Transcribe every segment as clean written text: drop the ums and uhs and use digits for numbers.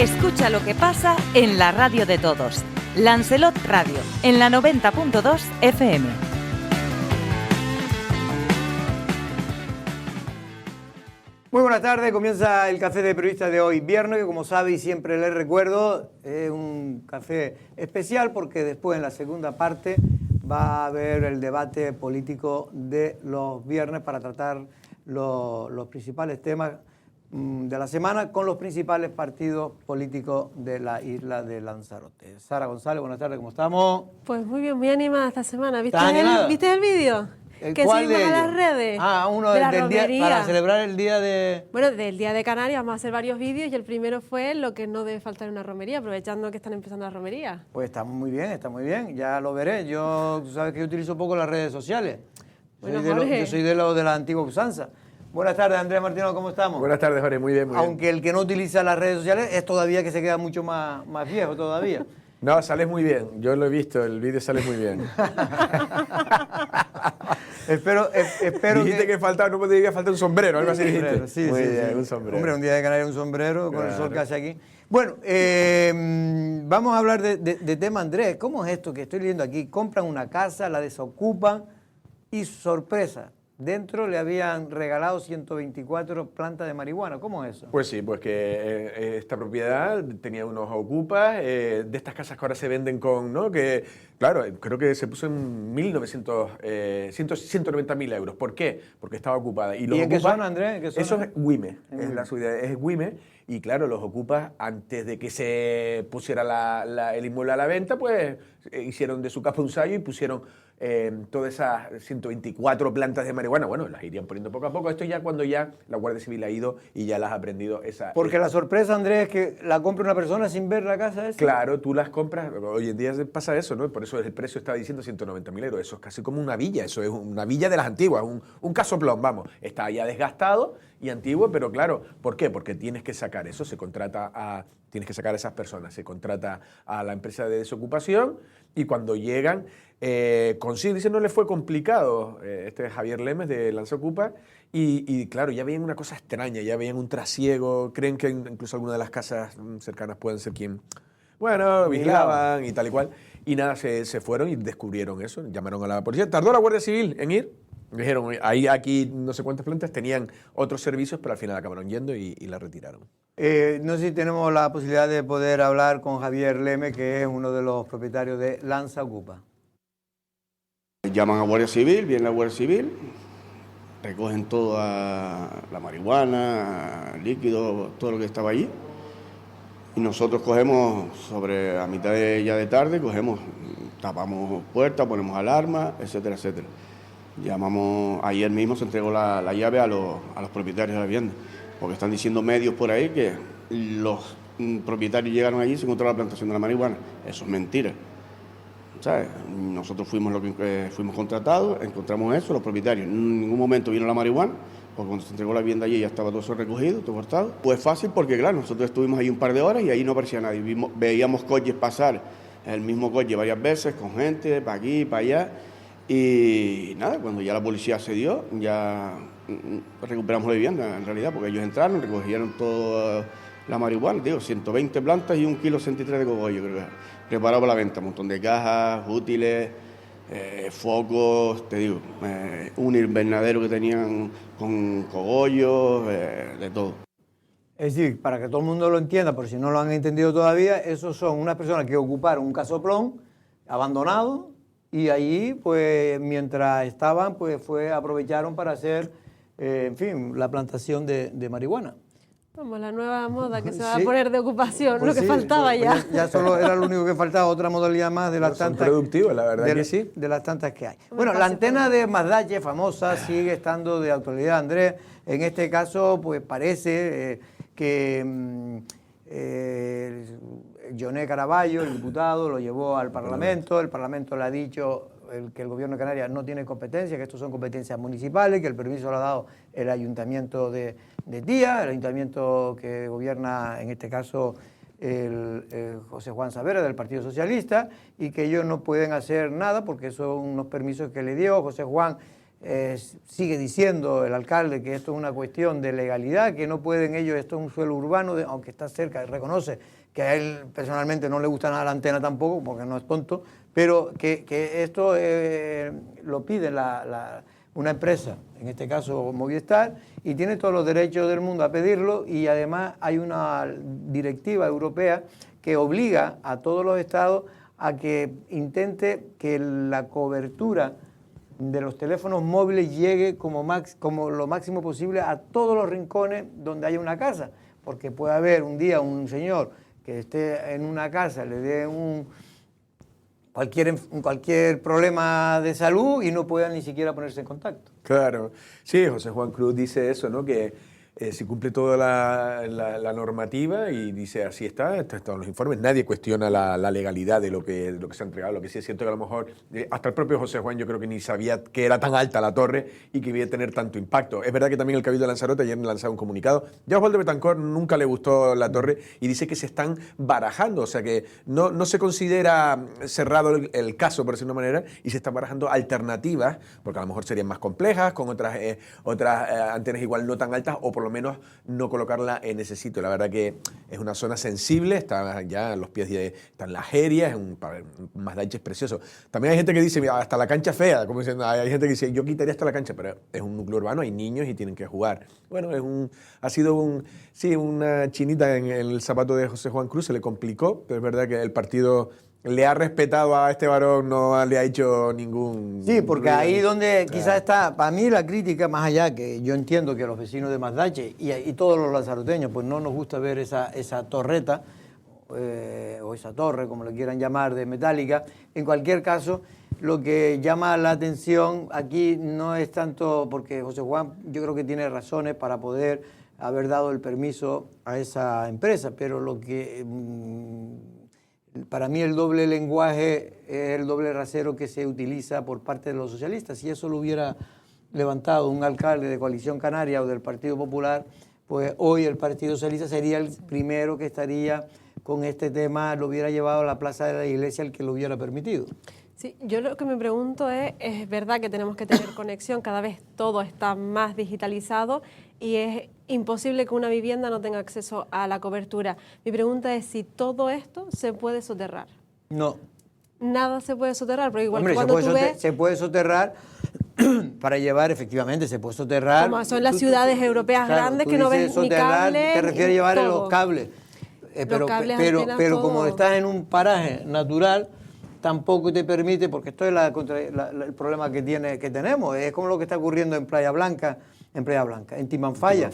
Escucha lo que pasa en la radio de todos. Lancelot Radio, en la 90.2 FM. Muy buenas tardes, comienza el Café de Periodistas de hoy viernes, que como sabe y siempre les recuerdo, es un café especial porque después en la segunda parte va a haber el debate político de los viernes para tratar los principales temas de la semana con los principales partidos políticos de la isla de Lanzarote. Sara González, buenas tardes, ¿cómo estamos? Pues muy bien, muy animada esta semana. ¿Viste el vídeo? Que subimos a las redes. Uno del día, para celebrar el día de... Bueno, del Día de Canarias vamos a hacer varios vídeos y el primero fue lo que no debe faltar en una romería, aprovechando que están empezando las romerías. Pues está muy bien, ya lo veré. Tú sabes que yo utilizo poco las redes sociales. Bueno, yo soy de la antigua usanza. Buenas tardes, Andrés Martino, ¿cómo estamos? Buenas tardes, Jorge, muy bien. Aunque el que no utiliza las redes sociales es todavía que se queda mucho más viejo todavía. No, sales muy bien, yo lo he visto, el vídeo sale muy bien. espero dijiste que faltaba, no me digas que falta un sombrero, algo así dijiste. Sí, muy bien, sí. Un sombrero. Hombre, un día de Canarias un sombrero, con el sol que hace aquí. Bueno, vamos a hablar de tema, Andrés. ¿Cómo es esto que estoy leyendo aquí? Compran una casa, la desocupan y sorpresa. Dentro le habían regalado 124 plantas de marihuana. ¿Cómo es eso? Pues sí, pues que esta propiedad tenía unos ocupas de estas casas que ahora se venden con, ¿no? Que, claro, creo que se puso en 190.000 euros. ¿Por qué? Porque estaba ocupada. ¿Y en qué zona, Andrés? ¿En qué zona? Eso es Güime, es la subida, es Güime. Y claro, los ocupas, antes de que se pusiera el inmueble a la venta, pues hicieron de su capa un sallo y pusieron todas esas 124 plantas de marihuana. Bueno, las irían poniendo poco a poco. Esto ya cuando ya la Guardia Civil ha ido y ya las ha aprendido. Porque la sorpresa, Andrés, es que la compra una persona sin ver la casa esa. Claro, tú las compras. Hoy en día pasa eso, ¿no? Por eso el precio está diciendo 190.000 euros. Eso es casi como una villa. Eso es una villa de las antiguas, un casoplón, vamos. Está ya desgastado y antiguo, pero claro, ¿por qué? Porque tienes que sacar eso, tienes que sacar a esas personas, se contrata a la empresa de desocupación y cuando llegan, dice, no le fue complicado, este es Javier Lemes de Lanzaocupa, y claro, ya veían una cosa extraña, ya veían un trasiego, creen que incluso alguna de las casas cercanas pueden ser quien, bueno, vigilaban y tal y cual, y nada, se fueron y descubrieron eso, llamaron a la policía, tardó la Guardia Civil en ir. Dijeron, aquí no sé cuántas plantas tenían otros servicios, pero al final acabaron yendo y la retiraron. No sé si tenemos la posibilidad de poder hablar con Javier Leme, que es uno de los propietarios de Lanzaocupa. Llaman a Guardia Civil, viene la Guardia Civil, recogen toda la marihuana, líquido, todo lo que estaba allí. Y nosotros cogemos, a mitad de tarde, tapamos puertas, ponemos alarma, etcétera, etcétera. Ayer mismo se entregó la llave a los propietarios de la vivienda, porque están diciendo medios por ahí que los propietarios llegaron allí y se encontró la plantación de la marihuana. Eso es mentira. ¿Sabes? Nosotros fuimos contratados, encontramos eso, los propietarios. En ningún momento vino la marihuana, porque cuando se entregó la vivienda allí ya estaba todo eso recogido, todo cortado. Pues fácil porque, claro, nosotros estuvimos ahí un par de horas y ahí no aparecía nadie. Veíamos coches pasar, el mismo coche varias veces, con gente, para aquí, para allá. Y nada, cuando ya la policía accedió, ya recuperamos la vivienda, en realidad, porque ellos entraron, recogieron toda la marihuana, 120 plantas y 1,63 kg de cogollo, creo que preparado para la venta, un montón de cajas, útiles, focos, un invernadero que tenían con cogollos, de todo. Es decir, para que todo el mundo lo entienda, por si no lo han entendido todavía, esos son unas personas que ocuparon un casoplón abandonado, y allí, pues, mientras estaban, pues, aprovecharon para hacer, la plantación de marihuana. Como la nueva moda que se va a poner de ocupación, pues lo que faltaba ya. Ya solo era lo único que faltaba, otra modalidad más de las tantas. Son productivos, la verdad que sí. De las tantas que hay. Bueno, la antena de Mazdache, famosa, sigue estando de actualidad, Andrés. En este caso, pues, parece que Joné Caraballo, el diputado, lo llevó al Parlamento. El Parlamento le ha dicho que el Gobierno de Canarias no tiene competencia, que estos son competencias municipales, que el permiso lo ha dado el Ayuntamiento de Tía, el Ayuntamiento que gobierna, en este caso, el José Juan Savera, del Partido Socialista, y que ellos no pueden hacer nada porque son unos permisos que le dio José Juan sigue diciendo el alcalde que esto es una cuestión de legalidad, que no pueden ellos, esto es un suelo urbano, aunque está cerca, reconoce que a él personalmente no le gusta nada la antena tampoco, porque no es tonto, pero que esto lo pide una empresa, en este caso Movistar, y tiene todos los derechos del mundo a pedirlo, y además hay una directiva europea que obliga a todos los estados a que intente que la cobertura de los teléfonos móviles llegue como lo máximo posible a todos los rincones donde haya una casa, porque puede haber un día un señor que esté en una casa, le dé cualquier problema de salud y no pueda ni siquiera ponerse en contacto. Claro, sí, José Juan Cruz dice eso, ¿no? Que si cumple toda la normativa y dice así están los informes, nadie cuestiona la legalidad de lo que se ha entregado. Lo que sí es cierto que a lo mejor hasta el propio José Juan yo creo que ni sabía que era tan alta la torre y que iba a tener tanto impacto. Es verdad que también el Cabildo de Lanzarote ayer lanzado un comunicado. Ya a Osvaldo Betancourt nunca le gustó la torre y dice que se están barajando, o sea que no se considera cerrado el caso, por decirlo de una manera, y se están barajando alternativas, porque a lo mejor serían más complejas, con otras antenas igual no tan altas, o por lo menos no colocarla en ese sitio. La verdad que es una zona sensible, está ya en los pies están las Jerias, un Masdaiche es precioso. También hay gente que dice, mira, hasta la cancha fea, como diciendo, hay gente que dice, yo quitaría hasta la cancha, pero es un núcleo urbano, hay niños y tienen que jugar. Bueno, ha sido una chinita en el zapato de José Juan Cruz, se le complicó, pero es verdad que el partido le ha respetado a este varón, no le ha hecho ningún... Sí, porque ahí donde quizás está, para mí la crítica, más allá que yo entiendo que los vecinos de Masdaiche y todos los lanzaroteños, pues no nos gusta ver esa torreta, o esa torre, como lo quieran llamar, de metálica. En cualquier caso, lo que llama la atención aquí no es tanto, porque José Juan yo creo que tiene razones para poder haber dado el permiso a esa empresa, pero lo que... para mí el doble lenguaje es el doble rasero que se utiliza por parte de los socialistas. Si eso lo hubiera levantado un alcalde de Coalición Canaria o del Partido Popular, pues hoy el Partido Socialista sería el primero que estaría con este tema, lo hubiera llevado a la plaza de la iglesia el que lo hubiera permitido. Sí, yo lo que me pregunto es verdad que tenemos que tener conexión, cada vez todo está más digitalizado y es imposible que una vivienda no tenga acceso a la cobertura. Mi pregunta es si todo esto se puede soterrar. No. Nada se puede soterrar, porque igual Hombre, cuando tú ves... se puede soterrar para llevar, efectivamente, se puede soterrar. Como son las ciudades europeas grandes que no ves ni cables. Te refieres a llevar todo. los cables. Pero Pero como estás en un paraje natural, tampoco te permite, porque esto es el problema que tenemos, es como lo que está ocurriendo en Playa Blanca, en Timanfaya,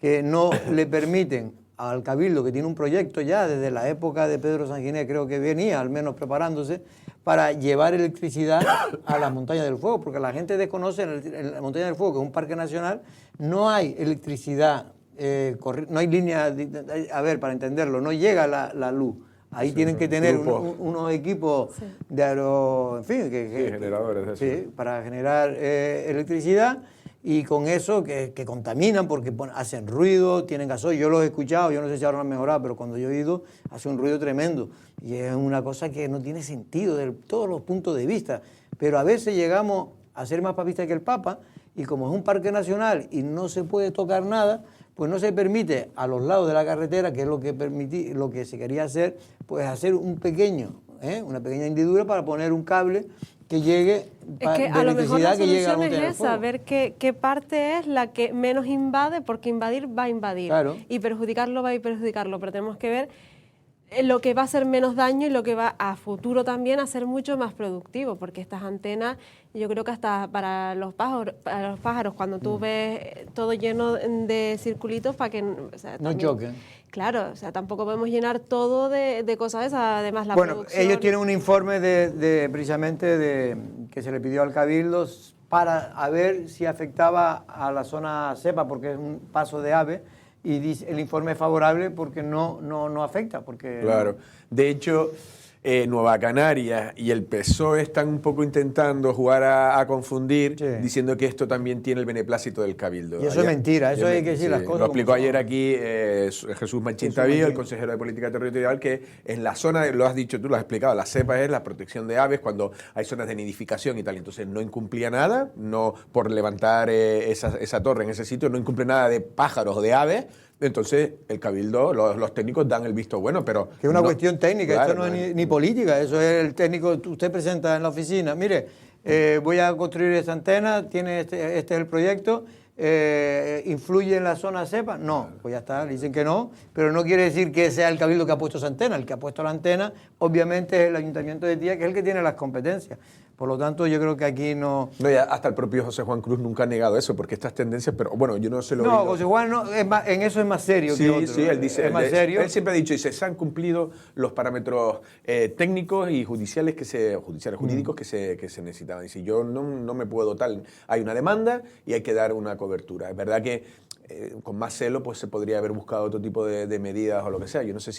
que no le permiten al Cabildo, que tiene un proyecto ya desde la época de Pedro Sanguiné, creo que venía al menos preparándose, para llevar electricidad a las Montañas del Fuego, porque la gente desconoce en la Montaña del Fuego, que es un parque nacional, no hay electricidad, no hay línea, para entenderlo, no llega la luz. Ahí tienen que tener unos equipos de generadores. Para generar electricidad, y con eso que contaminan porque hacen ruido, tienen gasoil. Yo los he escuchado, yo no sé si ahora lo han mejorado, pero cuando yo he ido hace un ruido tremendo y es una cosa que no tiene sentido de todos los puntos de vista. Pero a veces llegamos a ser más papistas que el Papa, y como es un parque nacional y no se puede tocar nada, pues no se permite a los lados de la carretera, que es lo que se quería hacer, pues hacer una pequeña hendidura para poner un cable que llegue es que a lo mejor la solución es esa, ver qué parte es la que menos invade, porque invadir va a invadir, claro, y perjudicarlo va a perjudicarlo, pero tenemos que ver lo que va a hacer menos daño y lo que va a futuro también a ser mucho más productivo, porque estas antenas, yo creo que hasta para los pájaros cuando tú ves todo lleno de circulitos, para que no choquen. Claro, o sea, tampoco podemos llenar todo de cosas esas, además la producción... Ellos tienen un informe precisamente que se le pidió al Cabildo para ver si afectaba a la zona cepa, porque es un paso de ave, y dice, el informe es favorable porque no afecta. Porque claro, de hecho... Nueva Canarias y el PSOE están un poco intentando jugar a confundir, diciendo que esto también tiene el beneplácito del Cabildo. Y eso es mentira, eso hay que decir las cosas. Lo explicó ayer aquí Jesús Machín Tavío, el consejero de Política Territorial, que en la zona, lo has dicho tú, lo has explicado, la cepa es la protección de aves cuando hay zonas de nidificación y tal. Entonces no incumplía nada, no por levantar esa torre en ese sitio, no incumple nada de pájaros o de aves. Entonces, el Cabildo, los técnicos dan el visto bueno, pero... Que es una cuestión técnica, claro, esto no es ni política, eso es el técnico, usted presenta en la oficina, mire, voy a construir esta antena, tiene este es el proyecto, ¿influye en la zona cepa? No, pues ya está, dicen que no, pero no quiere decir que sea el Cabildo que ha puesto esa antena, el que ha puesto la antena, obviamente es el Ayuntamiento de Tía, que es el que tiene las competencias. Por lo tanto, yo creo que aquí no... No, ya hasta el propio José Juan Cruz nunca ha negado eso, porque estas tendencias, pero bueno, yo no se lo... No, José Juan no, en eso es más serio que otro. Sí, él dice, es más serio. Él siempre ha dicho, y se han cumplido los parámetros técnicos y judiciales jurídicos que se necesitaban. Dice, yo no me puedo tal, hay una demanda y hay que dar una cobertura. Es verdad que con más celo pues se podría haber buscado otro tipo de medidas o lo que sea. Yo no sé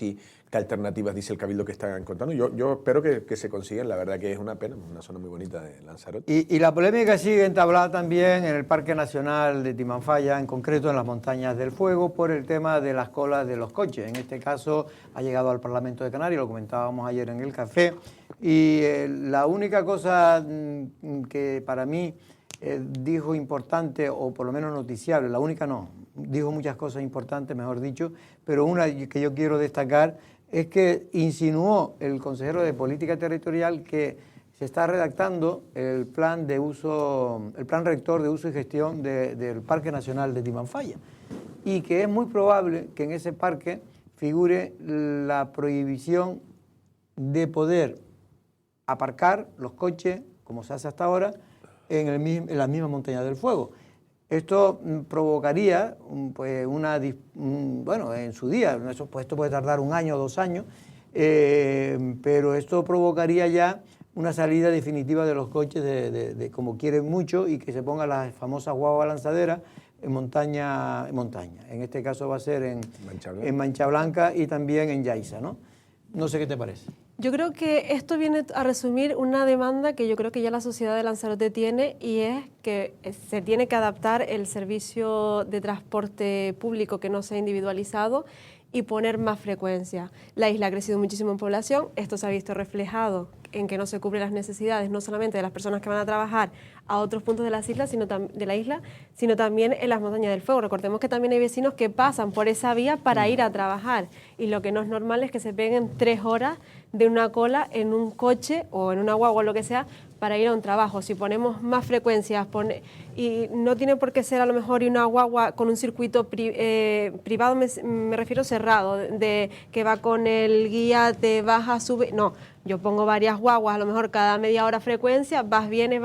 qué alternativas dice el Cabildo que están encontrando. Yo espero que se consigan. La verdad que es una pena, una zona muy bonita de Lanzarote. Y la polémica sigue entablada también en el Parque Nacional de Timanfaya, en concreto en las Montañas del Fuego, por el tema de las colas de los coches. En este caso ha llegado al Parlamento de Canarias, lo comentábamos ayer en el café, y la única cosa que para mí dijo importante, o por lo menos noticiable, la única no, dijo muchas cosas importantes, mejor dicho, pero una que yo quiero destacar es que insinuó el consejero de Política Territorial que se está redactando el plan rector de uso y gestión del Parque Nacional de Timanfaya, y que es muy probable que en ese parque figure la prohibición de poder aparcar los coches, como se hace hasta ahora, en las mismas Montañas del Fuego. Esto provocaría, pues, bueno, en su día, esto puede tardar 1 año o 2 años, pero esto provocaría ya una salida definitiva de los coches de como quieren mucho, y que se pongan las famosas guaguas lanzaderas en montaña. En este caso va a ser en Mancha Blanca y también en Yaiza, ¿no? No sé qué te parece. Yo creo que esto viene a resumir una demanda que yo creo que ya la sociedad de Lanzarote tiene, y es que se tiene que adaptar el servicio de transporte público que no sea individualizado y poner más frecuencia. La isla ha crecido muchísimo en población, esto se ha visto reflejado en que no se cubren las necesidades no solamente de las personas que van a trabajar a otros puntos de la isla, sino también en las Montañas del Fuego. Recordemos que también hay vecinos que pasan por esa vía para ir a trabajar, y lo que no es normal es que se peguen 3 horas de una cola en un coche o en una guagua o lo que sea para ir a un trabajo. Si ponemos más frecuencias, y no tiene por qué ser a lo mejor una guagua con un circuito privado, me refiero cerrado, de que va con el guía, te baja, sube, no, yo pongo varias guaguas, a lo mejor cada media hora frecuencia, vas, vienes,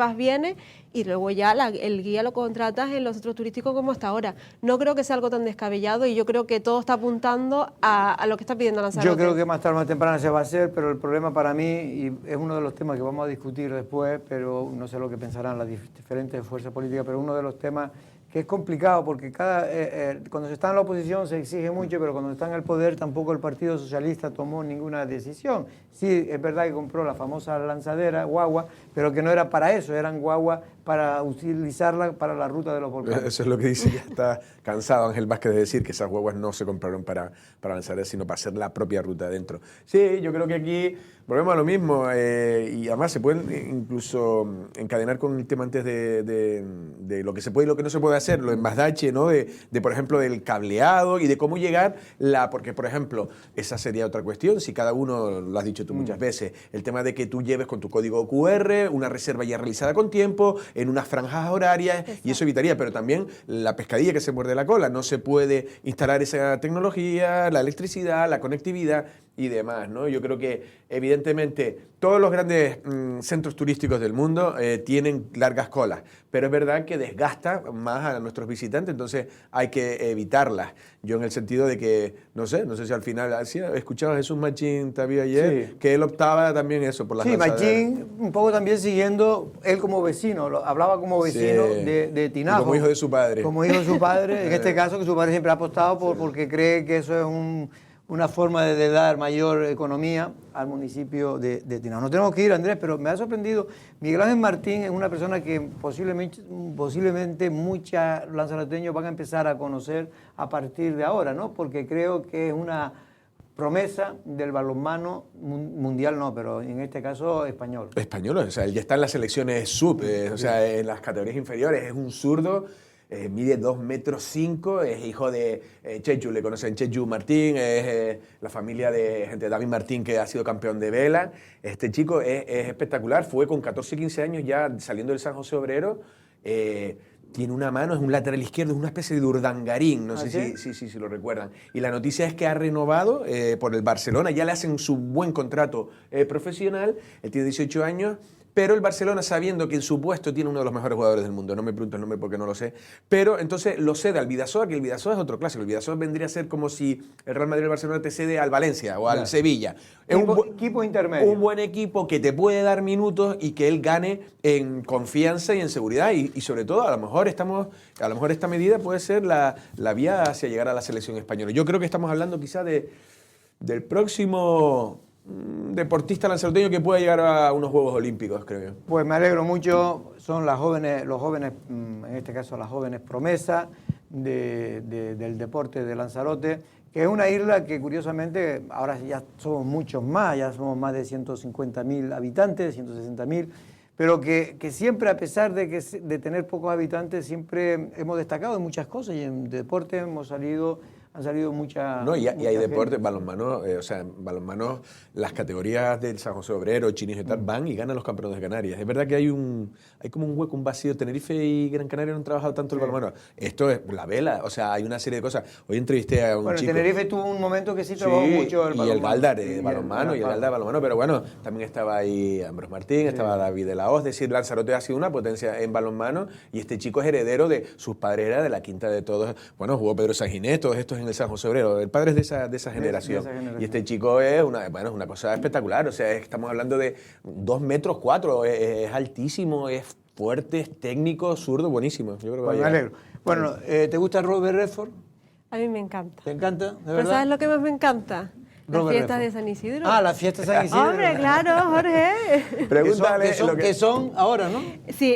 y luego ya el guía lo contratas en los centros turísticos como hasta ahora. No creo que sea algo tan descabellado, y yo creo que todo está apuntando a lo que está pidiendo Lanzarote. Yo creo que más tarde o más temprano se va a hacer, pero el problema para mí, y es uno de los temas que vamos a discutir después, pero no sé lo que pensarán las diferentes fuerzas políticas, pero uno de los temas que es complicado, porque cuando se está en la oposición se exige mucho, pero cuando está en el poder tampoco el Partido Socialista tomó ninguna decisión. Sí, es verdad que compró la famosa lanzadera, guagua, pero que no era para eso, eran guaguas para utilizarla para la ruta de los volcanes. Eso es lo que dice, ya está cansado Ángel Vázquez de decir que esas guaguas no se compraron para lanzaderas, sino para hacer la propia ruta adentro. Sí, yo creo que aquí volvemos a lo mismo, y además se pueden incluso encadenar con el tema antes de lo que se puede y lo que no se puede hacer, lo en Mazdache, ¿no? De por ejemplo, del cableado y de cómo llegar porque, por ejemplo, esa sería otra cuestión, si cada uno, lo has dicho tú muchas veces, el tema de que tú lleves con tu código QR una reserva ya realizada con tiempo, en unas franjas horarias. Exacto. Y eso evitaría, pero también la pescadilla que se muerde la cola, no se puede instalar esa tecnología, la electricidad, la conectividad y demás, ¿no? Yo creo que evidentemente todos los grandes centros turísticos del mundo tienen largas colas, pero es verdad que desgasta más a nuestros visitantes, entonces hay que evitarlas. Yo en el sentido de que, no sé si al final, he escuchado a Jesús Machín también ayer, sí, que él optaba también eso por las lanzaderas. Sí, Machín un poco también siguiendo, él como vecino, hablaba como vecino, sí, de Tinajo. Como hijo de su padre. Como hijo de su padre, en este caso que su padre siempre ha apostado porque cree que eso es una forma de dar mayor economía al municipio de Tineo. Nos tenemos que ir, Andrés, pero me ha sorprendido. Miguel Ángel Martín es una persona que posiblemente muchos lanzaroteños van a empezar a conocer a partir de ahora, ¿no? Porque creo que es una promesa del balonmano mundial, no, pero en este caso español. Español, o sea, él ya está en las selecciones sub, o sea, en las categorías inferiores, es un zurdo. Mide 2,5 metros, es hijo de Chechu, le conocen Chechu Martín, es la familia de gente de David Martín, que ha sido campeón de vela. Este chico es espectacular, fue con 14, 15 años ya saliendo del San José Obrero. Tiene una mano, es un lateral izquierdo, es una especie de Urdangarín, no sé si lo recuerdan. Y la noticia es que ha renovado por el Barcelona, ya le hacen su buen contrato profesional, él tiene 18 años, pero el Barcelona, sabiendo que en su puesto tiene uno de los mejores jugadores del mundo, no me pregunto el nombre porque no lo sé, pero entonces lo cede al Bidasoa, que el Bidasoa es otro clásico. El Bidasoa vendría a ser como si el Real Madrid y el Barcelona te cede al Valencia o al Sevilla. Es un equipo intermedio. Un buen equipo que te puede dar minutos y que él gane en confianza y en seguridad. Y sobre todo, a lo mejor esta medida puede ser la vía hacia llegar a la selección española. Yo creo que estamos hablando quizá del próximo deportista lanzaroteño que pueda llegar a unos Juegos Olímpicos, creo yo. Pues me alegro mucho, son los jóvenes, en este caso las jóvenes promesas del deporte de Lanzarote, que es una isla que curiosamente ahora ya somos muchos más, ya somos más de 150.000 habitantes, 160.000, pero que siempre, a pesar de tener pocos habitantes, siempre hemos destacado en muchas cosas y en deporte han salido muchas... No, y hay deportes, balonmano, balonmano, las categorías del San José Obrero, Chinis y tal, van y ganan los campeones de Canarias. Es verdad que hay como un hueco, un vacío. Tenerife y Gran Canaria no han trabajado tanto el balonmano. Esto es la vela, o sea, hay una serie de cosas. Hoy entrevisté a un chico... Tenerife tuvo un momento que sí trabajó mucho el balonmano. Y el Galdar de balonmano, y el Galdar de balonmano, pero bueno, también estaba ahí Ambros Martín, estaba David de la Hoz. Es decir, Lanzarote ha sido una potencia en balonmano y este chico es heredero de sus padres, era de la quinta de todos. Bueno, jugó Pedro Sanginés, todos estos en el San José Obrero. El padre es de esa generación. Y este chico es una cosa espectacular. O sea, estamos hablando de 2,4 metros, es altísimo, es fuerte, es técnico, zurdo, buenísimo. Yo creo que me alegro. Bueno, ¿te gusta Robert Redford? A mí me encanta. ¿Te encanta? ¿De verdad? ¿Pero sabes lo que más me encanta? Las fiestas de San Isidro. Ah, las fiestas de San Isidro. Hombre, claro, Jorge. Pregúntale que son ahora, ¿no? Sí,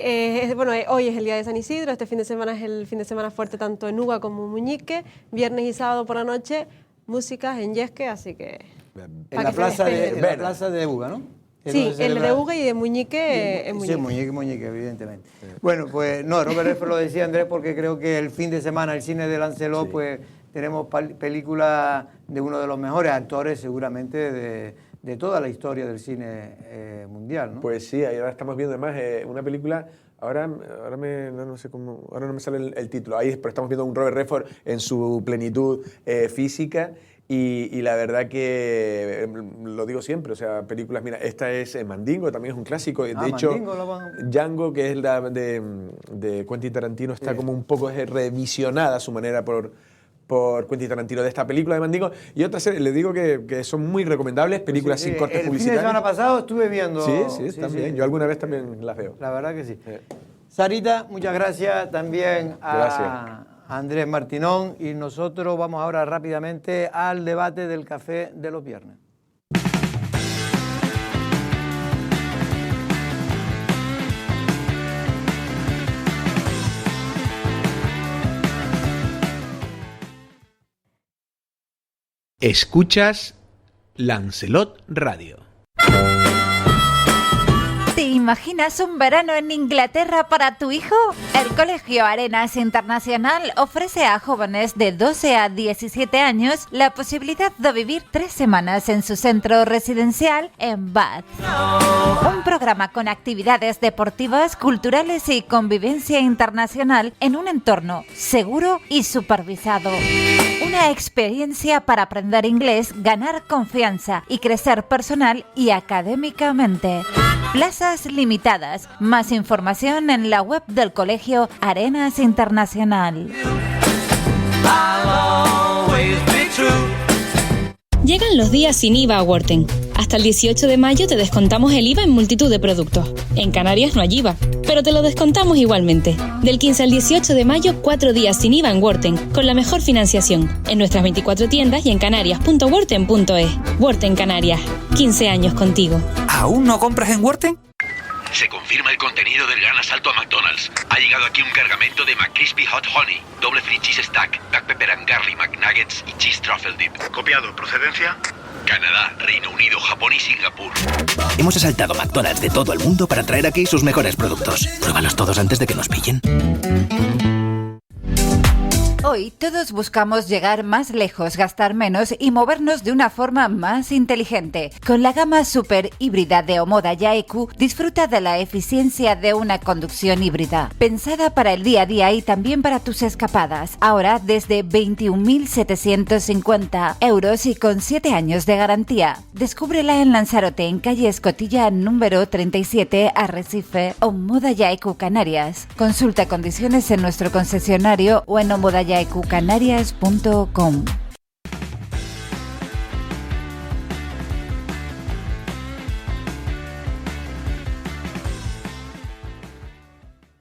hoy es el día de San Isidro, este fin de semana es el fin de semana fuerte tanto en Uga como en Muñique, viernes y sábado por la noche, músicas en Yesque, así que... En la plaza de Uga, ¿no? Sí, el de Uga y de Muñique en Muñique. Sí, Muñique, evidentemente. Bueno, pues no, Robert Redford lo decía Andrés porque creo que el fin de semana el cine de Lancelot, pues tenemos películas de uno de los mejores actores seguramente de toda la historia del cine mundial, ¿no? Pues sí, ahora estamos viendo además una película, ahora no me sale el título, pero estamos viendo un Robert Redford en su plenitud física. Y la verdad que lo digo siempre, o sea, películas, mira, esta es Mandingo, también es un clásico, de hecho, Django, que es la de Quentin Tarantino, está como un poco revisionada a su manera por Quentin Tarantino de esta película de Mandingo, y otras series, les digo que son muy recomendables, películas sin cortes publicitarios. El fin de semana pasado estuve viendo... Sí, también, yo alguna vez también las veo. La verdad que sí. Sarita, muchas gracias también a Andrés Martinón, y nosotros vamos ahora rápidamente al debate del café de los viernes. Escuchas Lancelot Radio. ¿Te imaginas un verano en Inglaterra para tu hijo? El Colegio Arenas Internacional ofrece a jóvenes de 12 a 17 años la posibilidad de vivir 3 semanas en su centro residencial en Bath. Un programa con actividades deportivas, culturales y convivencia internacional en un entorno seguro y supervisado. Una experiencia para aprender inglés, ganar confianza y crecer personal y académicamente. Plazas limitadas. Más información en la web del Colegio Arenas Internacional. Llegan los días sin IVA a Worten. Hasta el 18 de mayo te descontamos el IVA en multitud de productos. En Canarias no hay IVA, pero te lo descontamos igualmente. Del 15 al 18 de mayo, 4 días sin IVA en Worten, con la mejor financiación. En nuestras 24 tiendas y en canarias.worten.es. Worten Canarias, 15 años contigo. ¿Aún no compras en Worten? Se confirma el contenido del gran asalto a McDonald's. Ha llegado aquí un cargamento de McCrispy Hot Honey, doble free cheese stack, black pepper and garlic McNuggets y cheese truffle dip. Copiado. ¿Procedencia? Canadá, Reino Unido, Japón y Singapur. Hemos asaltado McDonald's de todo el mundo para traer aquí sus mejores productos. Pruébalos todos antes de que nos pillen. Hoy todos buscamos llegar más lejos, gastar menos y movernos de una forma más inteligente. Con la gama super híbrida de Omoda Ya EQ, disfruta de la eficiencia de una conducción híbrida. Pensada para el día a día y también para tus escapadas. Ahora desde 21.750 euros y con 7 años de garantía. Descúbrela en Lanzarote, en calle Escotilla número 37, Arrecife, Omoda Ya EQ Canarias. Consulta condiciones en nuestro concesionario o en omodayaeqcanarias.com.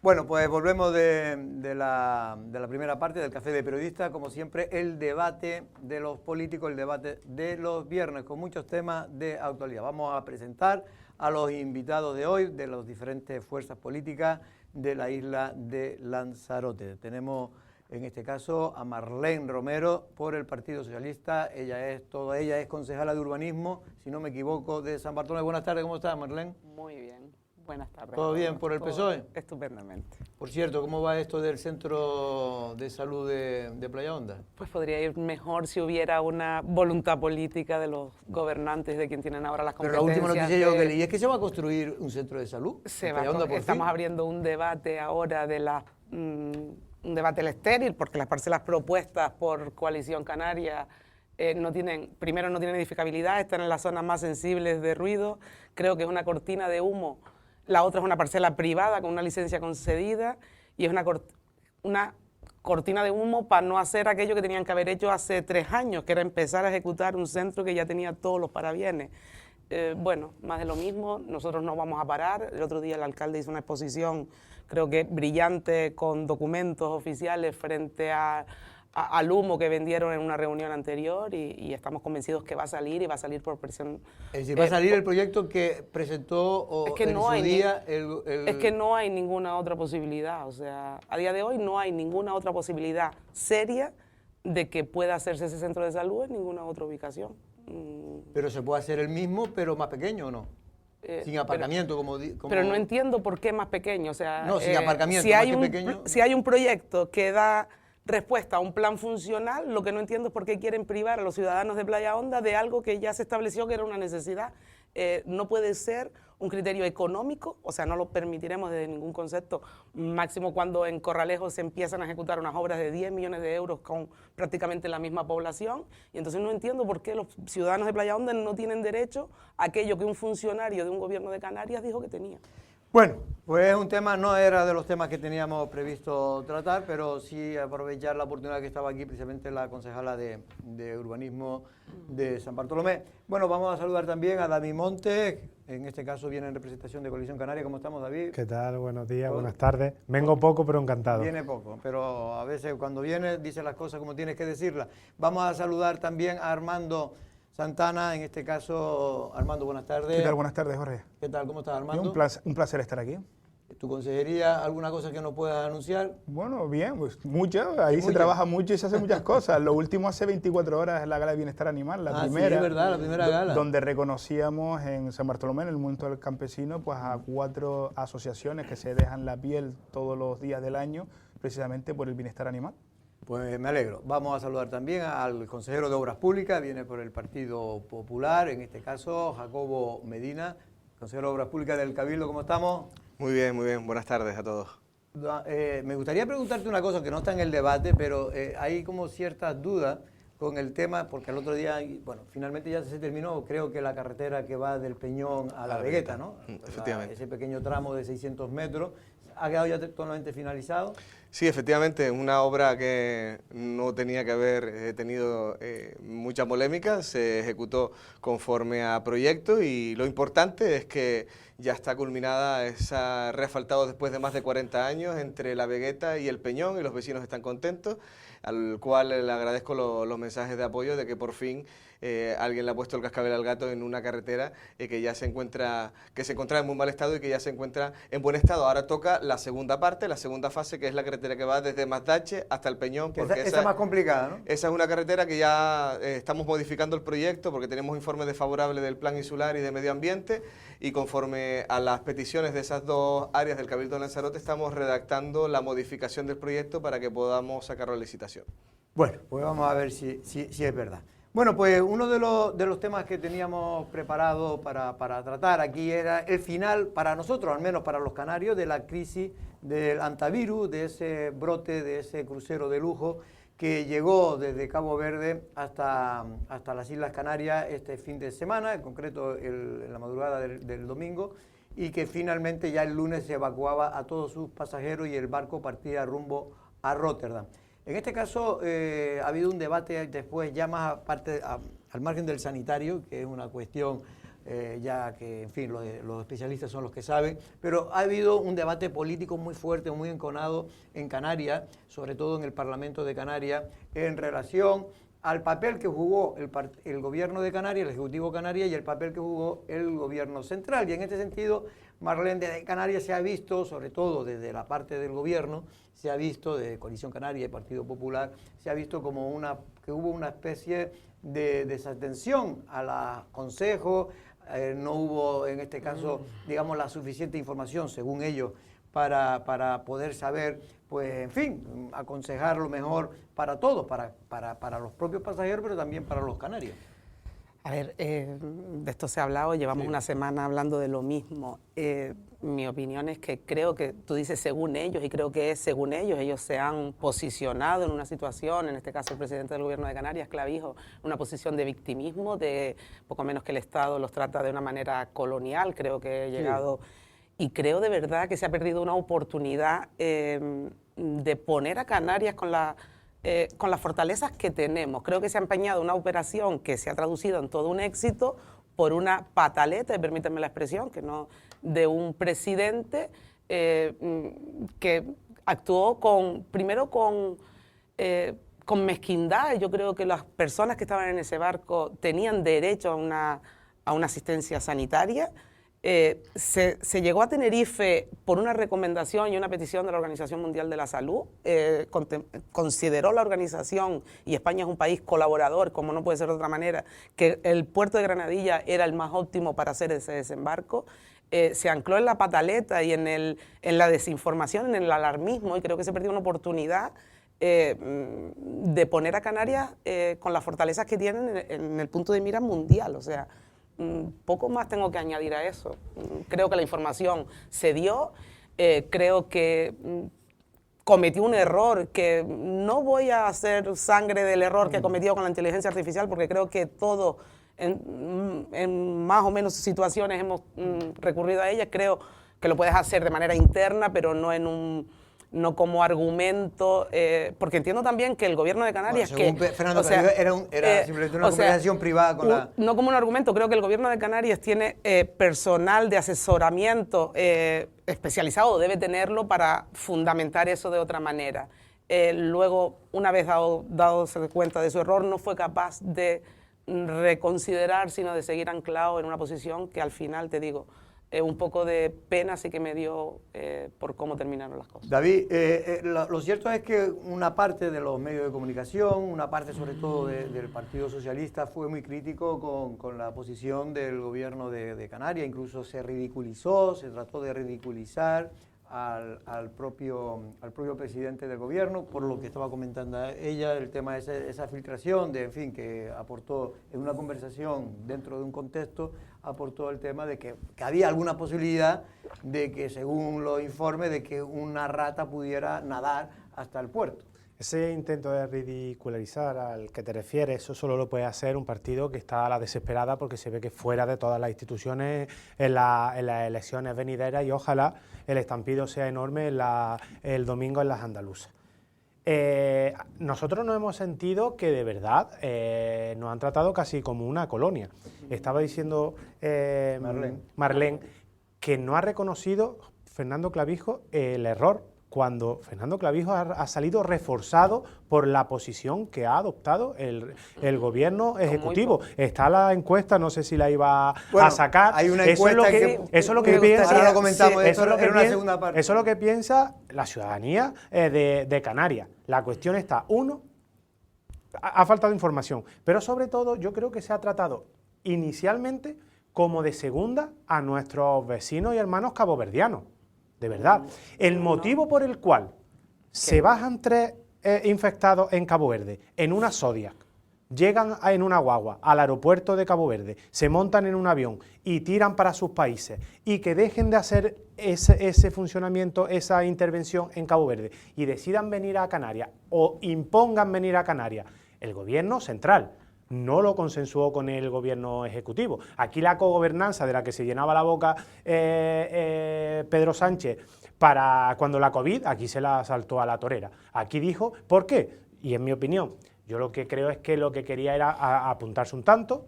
Bueno, pues volvemos de la primera parte del Café de Periodistas. Como siempre, el debate de los políticos, el debate de los viernes, con muchos temas de actualidad. Vamos a presentar a los invitados de hoy, de las diferentes fuerzas políticas de la isla de Lanzarote. Tenemos en este caso a Marlene Romero por el Partido Socialista. Ella es concejala de urbanismo, si no me equivoco, de San Bartolomé. Buenas tardes, ¿cómo estás, Marlene? Muy bien, buenas tardes. ¿Todo bien por el PSOE? Estupendamente. Por cierto, ¿cómo va esto del Centro de Salud de Playa Honda? Pues podría ir mejor si hubiera una voluntad política de los gobernantes, de quien tienen ahora las competencias. Pero la última noticia yo que leí es que se va a construir un centro de salud. Estamos abriendo un debate ahora de un debate estéril, porque las parcelas propuestas por Coalición Canaria no tienen edificabilidad, están en las zonas más sensibles de ruido. Creo que es una cortina de humo. La otra es una parcela privada con una licencia concedida y es una cortina de humo para no hacer aquello que tenían que haber hecho hace 3 años, que era empezar a ejecutar un centro que ya tenía todos los parabienes. Bueno, más de lo mismo, nosotros no vamos a parar. El otro día el alcalde hizo una exposición, creo que brillante, con documentos oficiales frente al humo que vendieron en una reunión anterior y estamos convencidos que va a salir y va a salir por presión. Es decir, va a salir el proyecto que presentó es que no hay ninguna otra posibilidad. O sea, a día de hoy no hay ninguna otra posibilidad seria de que pueda hacerse ese centro de salud en ninguna otra ubicación. Pero se puede hacer el mismo, pero más pequeño, ¿o no? Sin aparcamiento, Pero no entiendo por qué más pequeño. O sea, no, sin aparcamiento, pequeño. Si hay un proyecto que da respuesta a un plan funcional, lo que no entiendo es por qué quieren privar a los ciudadanos de Playa Honda de algo que ya se estableció que era una necesidad. No puede ser un criterio económico, o sea, no lo permitiremos desde ningún concepto, máximo cuando en Corralejo se empiezan a ejecutar unas obras de 10 millones de euros con prácticamente la misma población, y entonces no entiendo por qué los ciudadanos de Playa Honda no tienen derecho a aquello que un funcionario de un gobierno de Canarias dijo que tenía. Bueno, pues un tema, no era de los temas que teníamos previsto tratar, pero sí aprovechar la oportunidad que estaba aquí precisamente la concejala de urbanismo de San Bartolomé. Bueno, vamos a saludar también a David Montes, en este caso viene en representación de Coalición Canaria. ¿Cómo estamos, David? ¿Qué tal? Buenos días, buenas tardes. Vengo poco, pero encantado. Viene poco, pero a veces cuando viene dice las cosas como tienes que decirlas. Vamos a saludar también a Armando Santana, en este caso. Armando, buenas tardes. ¿Qué tal? Buenas tardes, Jorge. ¿Qué tal? ¿Cómo estás, Armando? Un placer estar aquí. ¿Tu consejería, alguna cosa que nos puedas anunciar? Bueno, bien, pues mucho. Ahí se trabaja mucho y se hacen muchas cosas. Lo último hace 24 horas es la Gala de Bienestar Animal, la primera. Sí, es verdad, la primera gala. Donde reconocíamos en San Bartolomé, en el Monumento del Campesino, pues a 4 asociaciones que se dejan la piel todos los días del año, precisamente por el bienestar animal. Pues me alegro. Vamos a saludar también al consejero de Obras Públicas, viene por el Partido Popular, en este caso Jacobo Medina, consejero de Obras Públicas del Cabildo. ¿Cómo estamos? Muy bien, muy bien. Buenas tardes a todos. Me gustaría preguntarte una cosa que no está en el debate, pero hay como ciertas dudas con el tema, porque el otro día, bueno, finalmente ya se terminó, creo que la carretera que va del Peñón a la Vegueta, ¿no? Efectivamente. Ese pequeño tramo de 600 metros, ha quedado ya totalmente finalizado. Sí, efectivamente, una obra que no tenía que haber tenido mucha polémica, se ejecutó conforme a proyecto y lo importante es que ya está culminada, se ha reasfaltado después de más de 40 años entre La Vegueta y El Peñón y los vecinos están contentos, al cual le agradezco los mensajes de apoyo de que por fin alguien le ha puesto el cascabel al gato en una carretera que ya se encuentra en muy mal estado y que ya se encuentra en buen estado. Ahora toca la segunda parte, la segunda fase, que es la carretera que va desde Mazdache hasta El Peñón. Porque esa es más complicada, ¿no? Esa es una carretera que ya estamos modificando el proyecto porque tenemos informes desfavorables del Plan Insular y de Medio Ambiente y conforme a las peticiones de esas dos áreas del Cabildo de Lanzarote estamos redactando la modificación del proyecto para que podamos sacarlo a licitación. Bueno, pues vamos a ver si es verdad. Bueno, pues uno de los temas que teníamos preparado para tratar aquí era el final, para nosotros, al menos para los canarios, de la crisis del antivirus, de ese brote, de ese crucero de lujo que llegó desde Cabo Verde hasta las Islas Canarias este fin de semana, en concreto en la madrugada del domingo, y que finalmente ya el lunes se evacuaba a todos sus pasajeros y el barco partía rumbo a Róterdam. En este caso ha habido un debate después ya más aparte, al margen del sanitario, que es una cuestión ya que, en fin, los especialistas son los que saben, pero ha habido un debate político muy fuerte, muy enconado en Canarias, sobre todo en el Parlamento de Canarias, en relación al papel que jugó el gobierno de Canarias, el Ejecutivo Canarias, y el papel que jugó el gobierno central. Y en este sentido, Marlene, de Canarias se ha visto, sobre todo desde la parte del gobierno, se ha visto, de Coalición Canaria y Partido Popular, se ha visto como que hubo una especie de desatención a los consejos, no hubo en este caso, digamos, la suficiente información, según ellos, para poder saber, pues, en fin, aconsejar lo mejor para todos, para los propios pasajeros, pero también para los canarios. A ver, de esto se ha hablado, llevamos una semana hablando de lo mismo. Mi opinión es que creo que tú dices según ellos, y creo que es según ellos se han posicionado en una situación, en este caso el presidente del gobierno de Canarias, Clavijo, una posición de victimismo, de poco menos que el Estado los trata de una manera colonial, creo que he llegado... Sí. Y creo de verdad que se ha perdido una oportunidad de poner a Canarias con las fortalezas que tenemos. Creo que se ha empeñado una operación que se ha traducido en todo un éxito por una pataleta, permítanme la expresión, que no, de un presidente que actuó primero con mezquindad. Yo creo que las personas que estaban en ese barco tenían derecho a una asistencia sanitaria. Se llegó a Tenerife por una recomendación y una petición de la Organización Mundial de la Salud. Consideró la organización, y España es un país colaborador, como no puede ser de otra manera, que el puerto de Granadilla era el más óptimo para hacer ese desembarco. Se ancló en la pataleta y en la desinformación, en el alarmismo, y creo que se perdió una oportunidad de poner a Canarias con las fortalezas que tienen en el punto de mira mundial. O sea, poco más tengo que añadir a eso. Creo que la información se dio, creo que cometió un error, que no voy a hacer sangre del error que cometió con la inteligencia artificial, porque creo que todos en más o menos situaciones hemos recurrido a ella. Creo que lo puedes hacer de manera interna, pero no como argumento, porque entiendo también que el gobierno de Canarias... Bueno, según Fernando, era simplemente una conversación privada con la... No como un argumento, creo que el gobierno de Canarias tiene personal de asesoramiento especializado, debe tenerlo para fundamentar eso de otra manera. Luego, una vez dado cuenta de su error, no fue capaz de reconsiderar, sino de seguir anclado en una posición que al final, te digo, un poco de pena sí que me dio por cómo terminaron las cosas. David, lo cierto es que una parte de los medios de comunicación, una parte sobre todo del Partido Socialista fue muy crítico con la posición del gobierno de Canarias, incluso se ridiculizó, se trató de ridiculizar al propio presidente del gobierno, por lo que estaba comentando ella, el tema de esa filtración, en fin, que aportó en una conversación dentro de un contexto, aportó el tema de que había alguna posibilidad de que, según los informes, de que una rata pudiera nadar hasta el puerto. Ese intento de ridicularizar al que te refieres, eso solo lo puede hacer un partido que está a la desesperada porque se ve que fuera de todas las instituciones en las elecciones venideras, y ojalá el estampido sea enorme el domingo en las andaluzas. Nosotros nos hemos sentido que de verdad nos han tratado casi como una colonia. Estaba diciendo Marlene que no ha reconocido Fernando Clavijo el error, cuando Fernando Clavijo ha salido reforzado por la posición que ha adoptado el gobierno ejecutivo. Está la encuesta, no sé si la iba a sacar. Hay una encuesta eso es lo que piensa. Ahora lo comentamos, eso es lo que parte. piensa la ciudadanía de Canarias. La cuestión está, ha faltado información, pero sobre todo yo creo que se ha tratado inicialmente como de segunda a nuestros vecinos y hermanos caboverdianos. De verdad. El motivo por el cual se bajan 3 infectados en Cabo Verde, en una Zodiac, llegan en una guagua al aeropuerto de Cabo Verde, se montan en un avión y tiran para sus países, y que dejen de hacer ese funcionamiento, esa intervención en Cabo Verde, y decidan venir a Canarias o impongan venir a Canarias, el gobierno central no lo consensuó con el gobierno ejecutivo. Aquí la cogobernanza de la que se llenaba la boca Pedro Sánchez para cuando la COVID, aquí se la saltó a la torera. Aquí dijo, ¿por qué? Y en mi opinión, yo lo que creo es que lo que quería era apuntarse un tanto,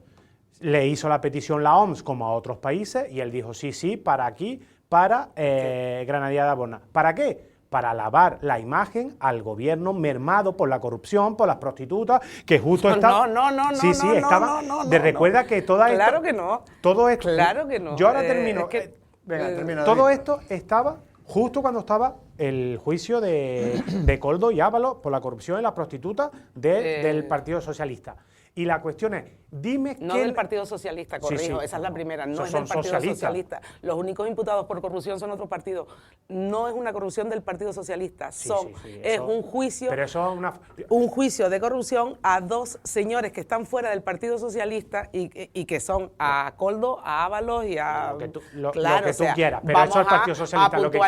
le hizo la petición la OMS como a otros países, y él dijo, sí, para aquí, para Granadilla de Abona. ¿Para qué? Para lavar la imagen al gobierno mermado por la corrupción, por las prostitutas, que justo está... Recuerda que toda esto... Claro que no. Todo esto... Claro que no. Yo ahora termino. Termina, todo esto estaba justo cuando estaba el juicio de Koldo y Ábalos por la corrupción y las prostitutas del Partido Socialista. Y la cuestión es, dime no qué... del Partido Socialista, corrijo, esa es la primera, no es del Partido Socialista. Los únicos imputados por corrupción son otros partidos. No es una corrupción del Partido Socialista, es un juicio, pero eso es un juicio de corrupción a 2 señores que están fuera del Partido Socialista y que son a Koldo, a Ábalos y a... Lo que tú quieras, pero eso es el Partido Socialista. Lo que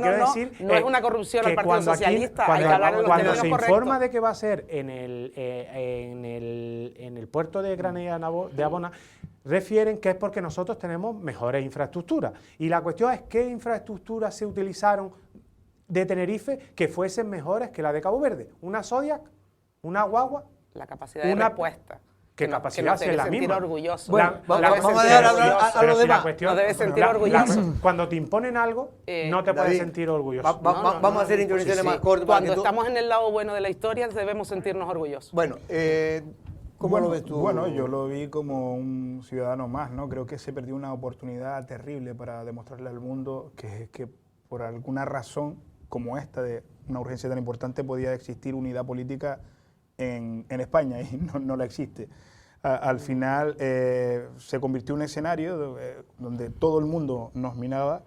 quiero decir no es una corrupción al Partido Socialista, hay que hablar en los cuando términos se correctos. informa de que va a ser en el puerto de Granadilla de Abona, refieren que es porque nosotros tenemos mejores infraestructuras. Y la cuestión es qué infraestructuras se utilizaron de Tenerife que fuesen mejores que la de Cabo Verde. Una Zodiac, una guagua, la capacidad de respuesta. ¿Qué capacidad es la misma? Orgulloso. Bueno, vamos a dejar a los demás. No debes sentir orgulloso. Cuando te imponen algo, no te puedes sentir orgulloso. Vamos a hacer intervenciones más cortas. Cuando estamos en el lado bueno de la historia, debemos sentirnos orgullosos. Bueno, ¿cómo lo ves tú? Bueno, yo lo vi como un ciudadano más, ¿no? Creo que se perdió una oportunidad terrible para demostrarle al mundo que por alguna razón como esta de una urgencia tan importante podía existir unidad política en España, y no la existe. Al final se convirtió en un escenario donde todo el mundo nos miraba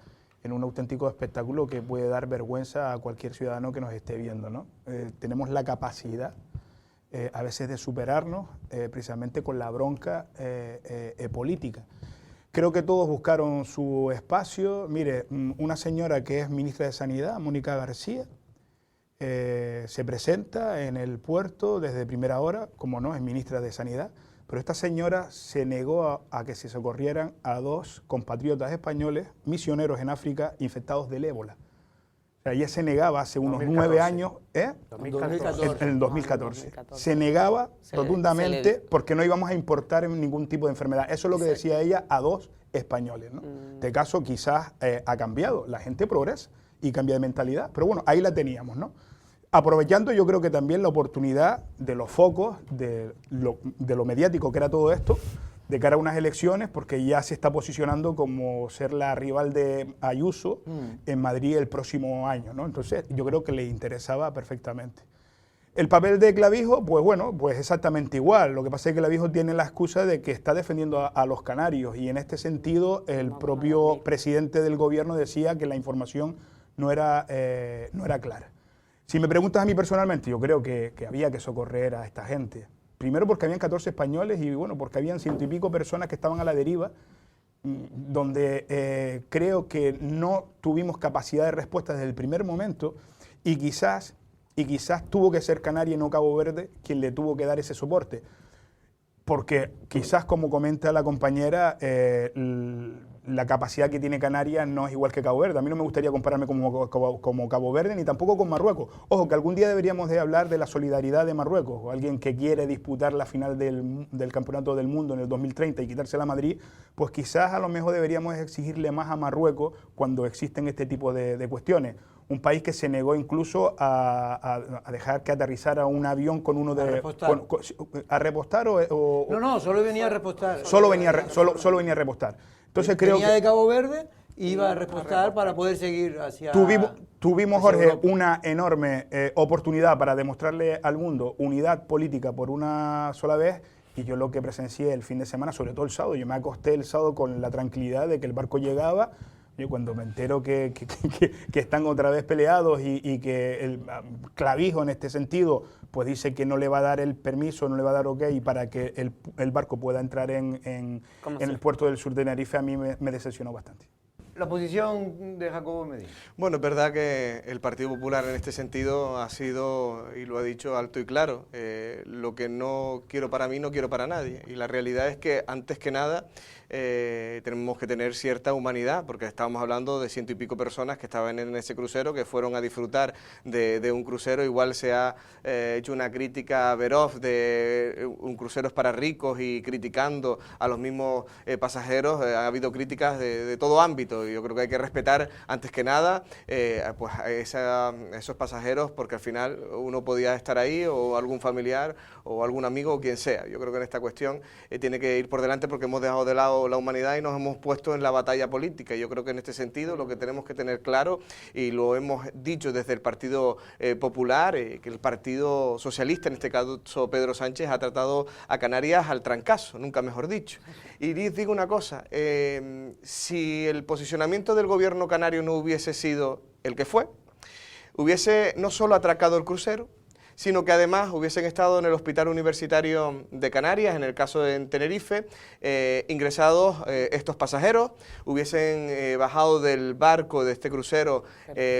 en un auténtico espectáculo que puede dar vergüenza a cualquier ciudadano que nos esté viendo, ¿no? Tenemos la capacidad a veces de superarnos precisamente con la bronca política. Creo que todos buscaron su espacio. Mire, una señora que es ministra de Sanidad, Mónica García, se presenta en el puerto desde primera hora, como no, es ministra de Sanidad, pero esta señora se negó a que se socorrieran a 2 compatriotas españoles, misioneros en África, infectados del ébola. O sea, ella se negaba hace unos 9 años, en el 2014. Se negaba rotundamente porque no íbamos a importar ningún tipo de enfermedad. Eso es lo que decía ella a 2 españoles, ¿no? Este caso quizás ha cambiado, la gente progresa y cambia de mentalidad, pero bueno, ahí la teníamos, ¿no? Aprovechando yo creo que también la oportunidad de los focos, de lo mediático que era todo esto, de cara a unas elecciones, porque ya se está posicionando como ser la rival de Ayuso en Madrid el próximo año, ¿no? Entonces yo creo que le interesaba perfectamente. El papel de Clavijo, pues bueno, pues exactamente igual. Lo que pasa es que Clavijo tiene la excusa de que está defendiendo a los canarios, y en este sentido el propio presidente del gobierno decía que la información no era clara. Si me preguntas a mí personalmente, yo creo que había que socorrer a esta gente. Primero porque habían 14 españoles y bueno, porque habían 100 y pico personas que estaban a la deriva, donde creo que no tuvimos capacidad de respuesta desde el primer momento, y quizás y quizás tuvo que ser Canarias y no Cabo Verde quien le tuvo que dar ese soporte. Porque quizás, como comenta la compañera, la capacidad que tiene Canarias no es igual que Cabo Verde. A mí no me gustaría compararme como Cabo Verde ni tampoco con Marruecos. Ojo, que algún día deberíamos de hablar de la solidaridad de Marruecos, o alguien que quiere disputar la final del Campeonato del Mundo en el 2030 y quitársela a Madrid, pues quizás a lo mejor deberíamos exigirle más a Marruecos cuando existen este tipo de cuestiones. Un país que se negó incluso a dejar que aterrizara un avión con uno de... ¿A repostar o...? No, solo venía a repostar. Solo venía a repostar. Entonces creo venía de Cabo Verde, iba a repostar para poder seguir hacia... Tuvimos, Jorge, una enorme oportunidad para demostrarle al mundo unidad política por una sola vez, y yo lo que presencié el fin de semana, sobre todo el sábado, yo me acosté el sábado con la tranquilidad de que el barco llegaba. Yo cuando me entero que están otra vez peleados y que el Clavijo en este sentido pues dice que no le va a dar el permiso, no le va a dar ok para que el barco pueda entrar en el puerto del sur de Tenerife, a mí me decepcionó bastante. La posición de Jacobo Medina. Bueno, es verdad que el Partido Popular en este sentido ha sido, y lo ha dicho alto y claro, lo que no quiero para mí no quiero para nadie. Y la realidad es que antes que nada tenemos que tener cierta humanidad, porque estábamos hablando de 100 y pico personas que estaban en ese crucero, que fueron a disfrutar de un crucero. Igual se ha hecho una crítica a Verof de un crucero es para ricos y criticando a los mismos pasajeros. Ha habido críticas de todo ámbito. Yo creo que hay que respetar antes que nada pues a esos pasajeros, porque al final uno podía estar ahí, o algún familiar o algún amigo o quien sea. Yo creo que en esta cuestión tiene que ir por delante, porque hemos dejado de lado la humanidad y nos hemos puesto en la batalla política. Yo creo que en este sentido lo que tenemos que tener claro, y lo hemos dicho desde el Partido Popular, que el Partido Socialista, en este caso Pedro Sánchez, ha tratado a Canarias al trancazo, nunca mejor dicho. Y les digo una cosa, si el posicionamiento del gobierno canario no hubiese sido el que fue, hubiese no solo atracado el crucero, sino que además hubiesen estado en el Hospital Universitario de Canarias, en el caso de Tenerife, ingresados estos pasajeros, hubiesen bajado del barco de este crucero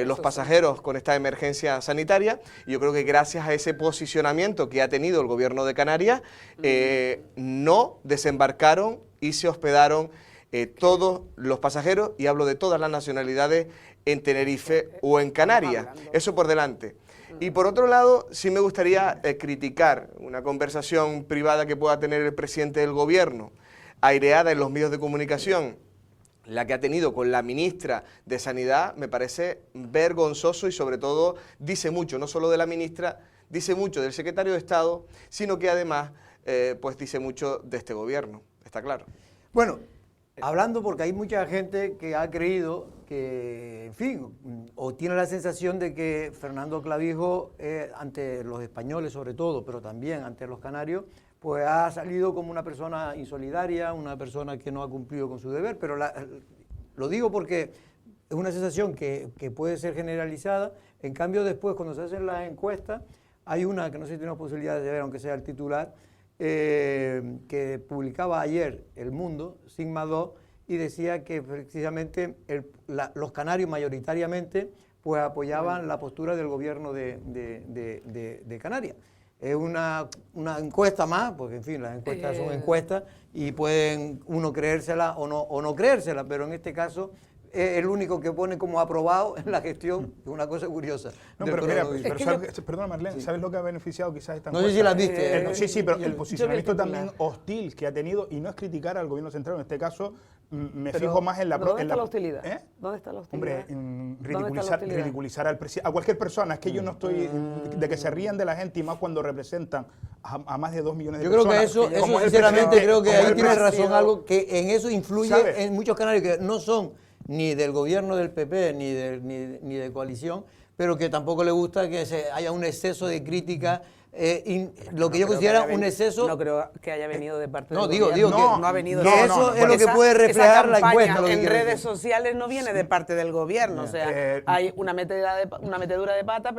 los pasajeros con esta emergencia sanitaria. Y yo creo que gracias a ese posicionamiento que ha tenido el gobierno de Canarias, no desembarcaron y se hospedaron todos los pasajeros, y hablo de todas las nacionalidades, en Tenerife o en Canarias. Eso por delante. Y por otro lado, sí me gustaría criticar una conversación privada que pueda tener el presidente del gobierno, aireada en los medios de comunicación, la que ha tenido con la ministra de Sanidad. Me parece vergonzoso, y sobre todo dice mucho, no solo de la ministra, dice mucho del secretario de Estado, sino que además pues dice mucho de este gobierno, está claro. Bueno, hablando, porque hay mucha gente que ha creído que, en fin, o tiene la sensación de que Fernando Clavijo, ante los españoles sobre todo, pero también ante los canarios, pues ha salido como una persona insolidaria, una persona que no ha cumplido con su deber. Pero lo digo porque es una sensación que puede ser generalizada. En cambio, después, cuando se hacen las encuestas, hay una que no sé si tiene posibilidad de ver, aunque sea el titular, que publicaba ayer El Mundo, Sigma 2, y decía que precisamente los canarios mayoritariamente pues apoyaban la postura del gobierno de Canarias. Es una encuesta más, porque en fin, las encuestas son encuestas y pueden uno creérsela o no creérsela, pero en este caso es el único que pone como aprobado en la gestión, es una cosa curiosa. No, pero mira, perdona Marlene, ¿sabes lo que ha beneficiado quizás esta encuesta? No sé si la viste. Sí, pero el posicionamiento también hostil que ha tenido, y no es criticar al gobierno central, en este caso me fijo más en la... ¿Dónde está la hostilidad? ¿Dónde está la hostilidad? Hombre, ridiculizar a cualquier persona. Es que yo no estoy de que se rían de la gente, y más cuando representan a más de 2 millones de personas. Yo creo que eso sinceramente, creo que ahí tiene razón, algo que en eso influye, ¿sabes? En muchos canarios que no son ni del gobierno del PP ni de coalición, pero que tampoco le gusta que haya un exceso de crítica lo que yo considero un exceso. No creo que haya venido de parte del gobierno. Digo que no ha venido que eso es lo que puede reflejar la encuesta. En redes sociales no viene de parte del gobierno, o sea, hay una metedura de pata,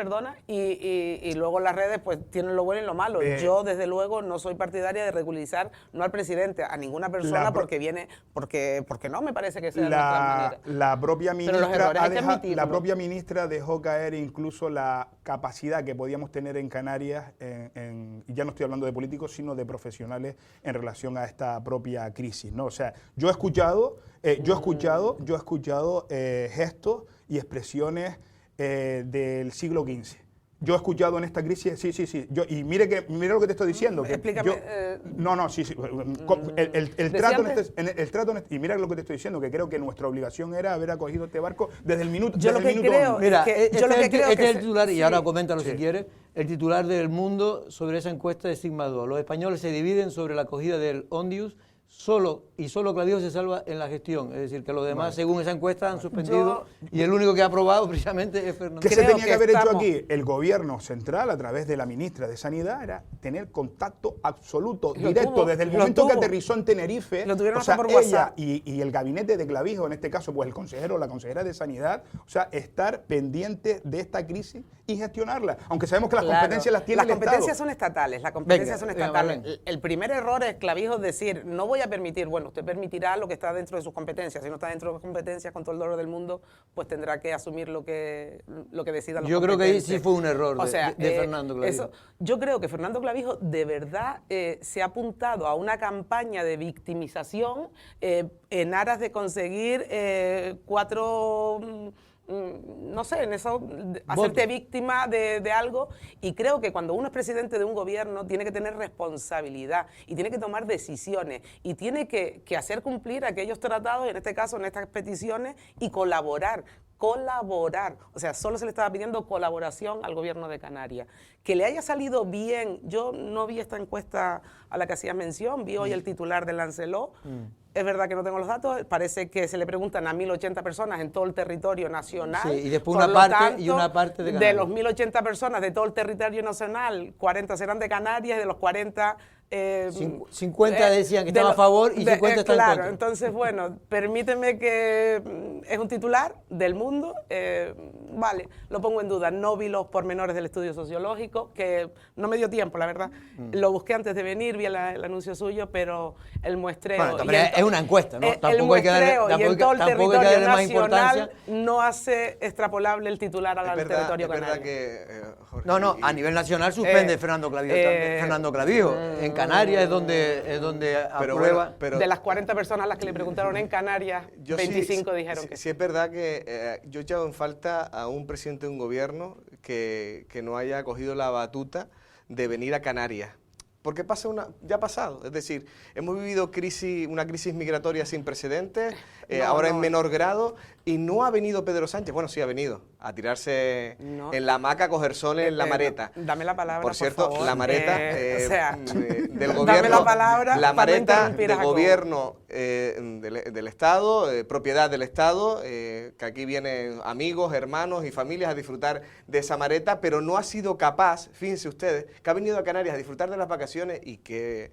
y luego las redes pues tienen lo bueno y lo malo. Yo desde luego no soy partidaria de ridiculizar no al presidente, a ninguna persona porque no me parece que sea de nuestra manera. La propia ministra dejó caer incluso la capacidad que podíamos tener en Canarias, y ya no estoy hablando de políticos, sino de profesionales en relación a esta propia crisis, ¿no? O sea, yo he escuchado gestos y expresiones del siglo XV. Yo he escuchado en esta crisis, sí. Y mira lo que te estoy diciendo. Explícame. Sí. Y mira lo que te estoy diciendo, que creo que nuestra obligación era haber acogido este barco desde el minuto. Yo lo que creo. Mira, este es el titular, y ahora coméntalo si quieres. El titular del Mundo sobre esa encuesta de Sigma 2. Los españoles se dividen sobre la acogida del Ondius. Solo Clavijo se salva en la gestión, es decir, que los demás, según esa encuesta, han suspendido y el único que ha aprobado precisamente es Fernando. ¿Qué se tenía que haber hecho aquí? El gobierno central, a través de la ministra de Sanidad, era tener contacto absoluto, directo, desde el momento que aterrizó en Tenerife. O sea, ella y el gabinete de Clavijo, en este caso, pues el consejero o la consejera de Sanidad, o sea, estar pendiente de esta crisis y gestionarla, aunque sabemos que las competencias las tiene el Estado. Las competencias son estatales, El primer error es Clavijo decir, no voy a permitir, bueno, usted permitirá lo que está dentro de sus competencias, si no está dentro de sus competencias, con todo el dolor del mundo, pues tendrá que asumir lo que decidan los Yo creo que ahí sí fue un error de Fernando Clavijo. Yo creo que Fernando Clavijo de verdad se ha apuntado a una campaña de victimización en aras de conseguir no sé, en eso, hacerte víctima de algo, y creo que cuando uno es presidente de un gobierno tiene que tener responsabilidad y tiene que tomar decisiones y tiene que hacer cumplir aquellos tratados, en este caso en estas peticiones, y colaborar. O sea, solo se le estaba pidiendo colaboración al gobierno de Canarias. Que le haya salido bien, yo no vi esta encuesta a la que hacías mención, vi hoy el titular de Lancelot. Es verdad que no tengo los datos, parece que se le preguntan a 1.080 personas en todo el territorio nacional. Sí, y después una parte de Canarias. De los 1.080 personas de todo el territorio nacional, 40 serán de Canarias, y de los 40... 50 decían que estaban a favor y 50 están en contra. Entonces, bueno, permíteme que es un titular del Mundo, vale, lo pongo en duda. No vi los pormenores del estudio sociológico, que no me dio tiempo, la verdad. Lo busqué antes de venir, vi el anuncio suyo, pero el muestreo... Bueno, es una encuesta, ¿no? El muestreo y en todo el territorio nacional no hace extrapolable el titular al territorio canario. Es verdad que, Jorge, no, a nivel nacional suspende Fernando Clavijo. En Canarias es donde aprueba. Pero de las 40 personas a las que le preguntaron en Canarias, 25 dijeron que sí. Sí, es verdad que yo he echado en falta a un presidente de un gobierno que no haya cogido la batuta de venir a Canarias. Porque ya ha pasado, es decir, hemos vivido una crisis migratoria sin precedentes, ahora en menor grado, y no ha venido Pedro Sánchez, bueno, sí ha venido, a tirarse en la hamaca, a coger sol en la mareta. Dame la palabra, por cierto, favor. La mareta del gobierno, dame la palabra la mareta del gobierno del Estado, propiedad del Estado, que aquí vienen amigos, hermanos y familias a disfrutar de esa mareta, pero no ha sido capaz, fíjense ustedes, que ha venido a Canarias a disfrutar de las vacaciones y que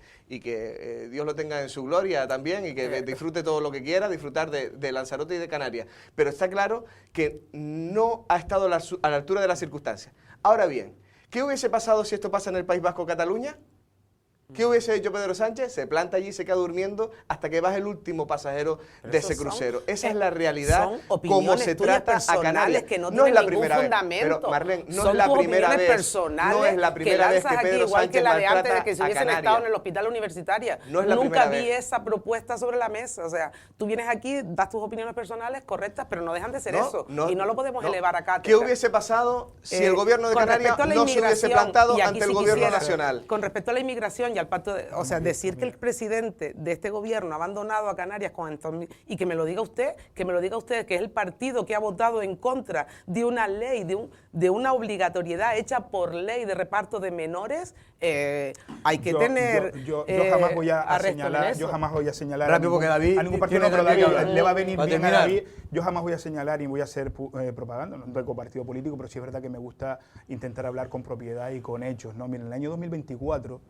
Dios lo tenga en su gloria también y que disfrute todo lo que quiera, disfrutar de Lanzarote y de Canarias. Pero está claro que no ha estado a la altura de las circunstancias. Ahora bien, ¿qué hubiese pasado si esto pasa en el País Vasco o Cataluña? ¿Qué hubiese hecho Pedro Sánchez? Se planta allí y se queda durmiendo hasta que baje el último pasajero de ese crucero. Esa es la realidad, como se trata a Canarias. Que no es la primera vez. Pero Marlene, no es la primera vez. No es la primera vez que Pedro Sánchez maltrata a Canarias. Que si hubiesen estado en el hospital universitario. Nunca vi esa propuesta sobre la mesa. O sea, tú vienes aquí, das tus opiniones personales correctas, pero no dejan de ser eso. Y no lo podemos elevar a cátedra. ¿Qué hubiese pasado si el gobierno de Canarias no se hubiese plantado ante el gobierno nacional? Con respecto a la inmigración, y al pacto o sea, decir que el presidente de este gobierno ha abandonado a Canarias y que me lo diga usted, que es el partido que ha votado en contra de una ley, de una obligatoriedad hecha por ley de reparto de menores, hay que tener yo jamás voy a señalar rápido, porque David a ningún partido, pero David le va a venir bien a David. Yo jamás voy a señalar y voy a hacer propaganda, no tengo partido político, pero sí es verdad que me gusta intentar hablar con propiedad y con hechos, ¿no? Miren, en el año 2024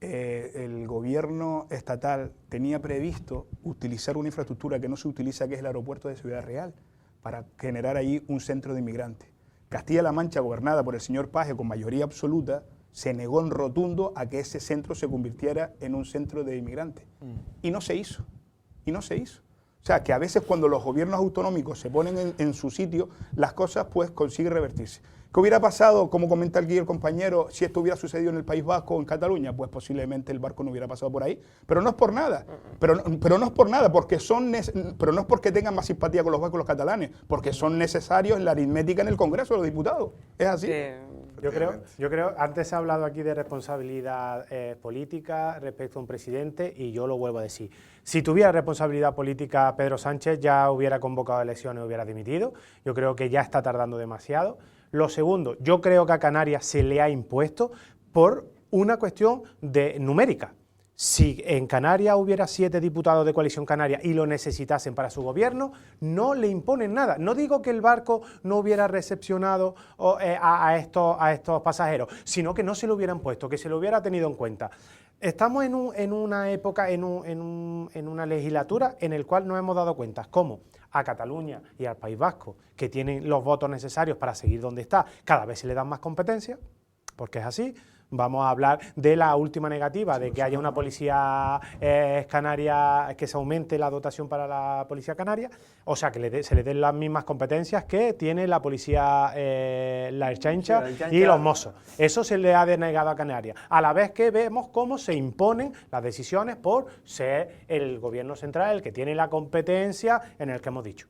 el gobierno estatal tenía previsto utilizar una infraestructura que no se utiliza, que es el aeropuerto de Ciudad Real, para generar ahí un centro de inmigrantes. Castilla-La Mancha, gobernada por el señor Paje con mayoría absoluta, se negó en rotundo a que ese centro se convirtiera en un centro de inmigrantes. Y no se hizo. O sea, que a veces cuando los gobiernos autonómicos se ponen en su sitio, las cosas pues consiguen revertirse. ¿Qué hubiera pasado, como comenta aquí el compañero, si esto hubiera sucedido en el País Vasco o en Cataluña? Pues posiblemente el barco no hubiera pasado por ahí, pero no es por nada, pero no es por nada, pero no es porque tengan más simpatía con los vascos y los catalanes, porque son necesarios en la aritmética en el Congreso de los Diputados. ¿Es así? Yo creo, antes se ha hablado aquí de responsabilidad política respecto a un presidente y yo lo vuelvo a decir. Si tuviera responsabilidad política Pedro Sánchez ya hubiera convocado elecciones y hubiera dimitido. Yo creo que ya está tardando demasiado. Lo segundo, yo creo que a Canarias se le ha impuesto por una cuestión numérica. Si en Canarias hubiera 7 diputados de Coalición Canaria y lo necesitasen para su gobierno, no le imponen nada. No digo que el barco no hubiera recepcionado a estos pasajeros, sino que no se lo hubieran puesto, que se lo hubiera tenido en cuenta. Estamos en una época, en una legislatura en el cual nos hemos dado cuenta cómo a Cataluña y al País Vasco, que tienen los votos necesarios para seguir donde está, cada vez se le dan más competencias, porque es así. Vamos a hablar de la última negativa, de que haya una policía canaria, que se aumente la dotación para la policía canaria, o sea, que se le den las mismas competencias que tiene la policía, la Ertzaintza y los Mossos. Eso se le ha denegado a Canarias, a la vez que vemos cómo se imponen las decisiones por ser el gobierno central el que tiene la competencia en el que hemos dicho.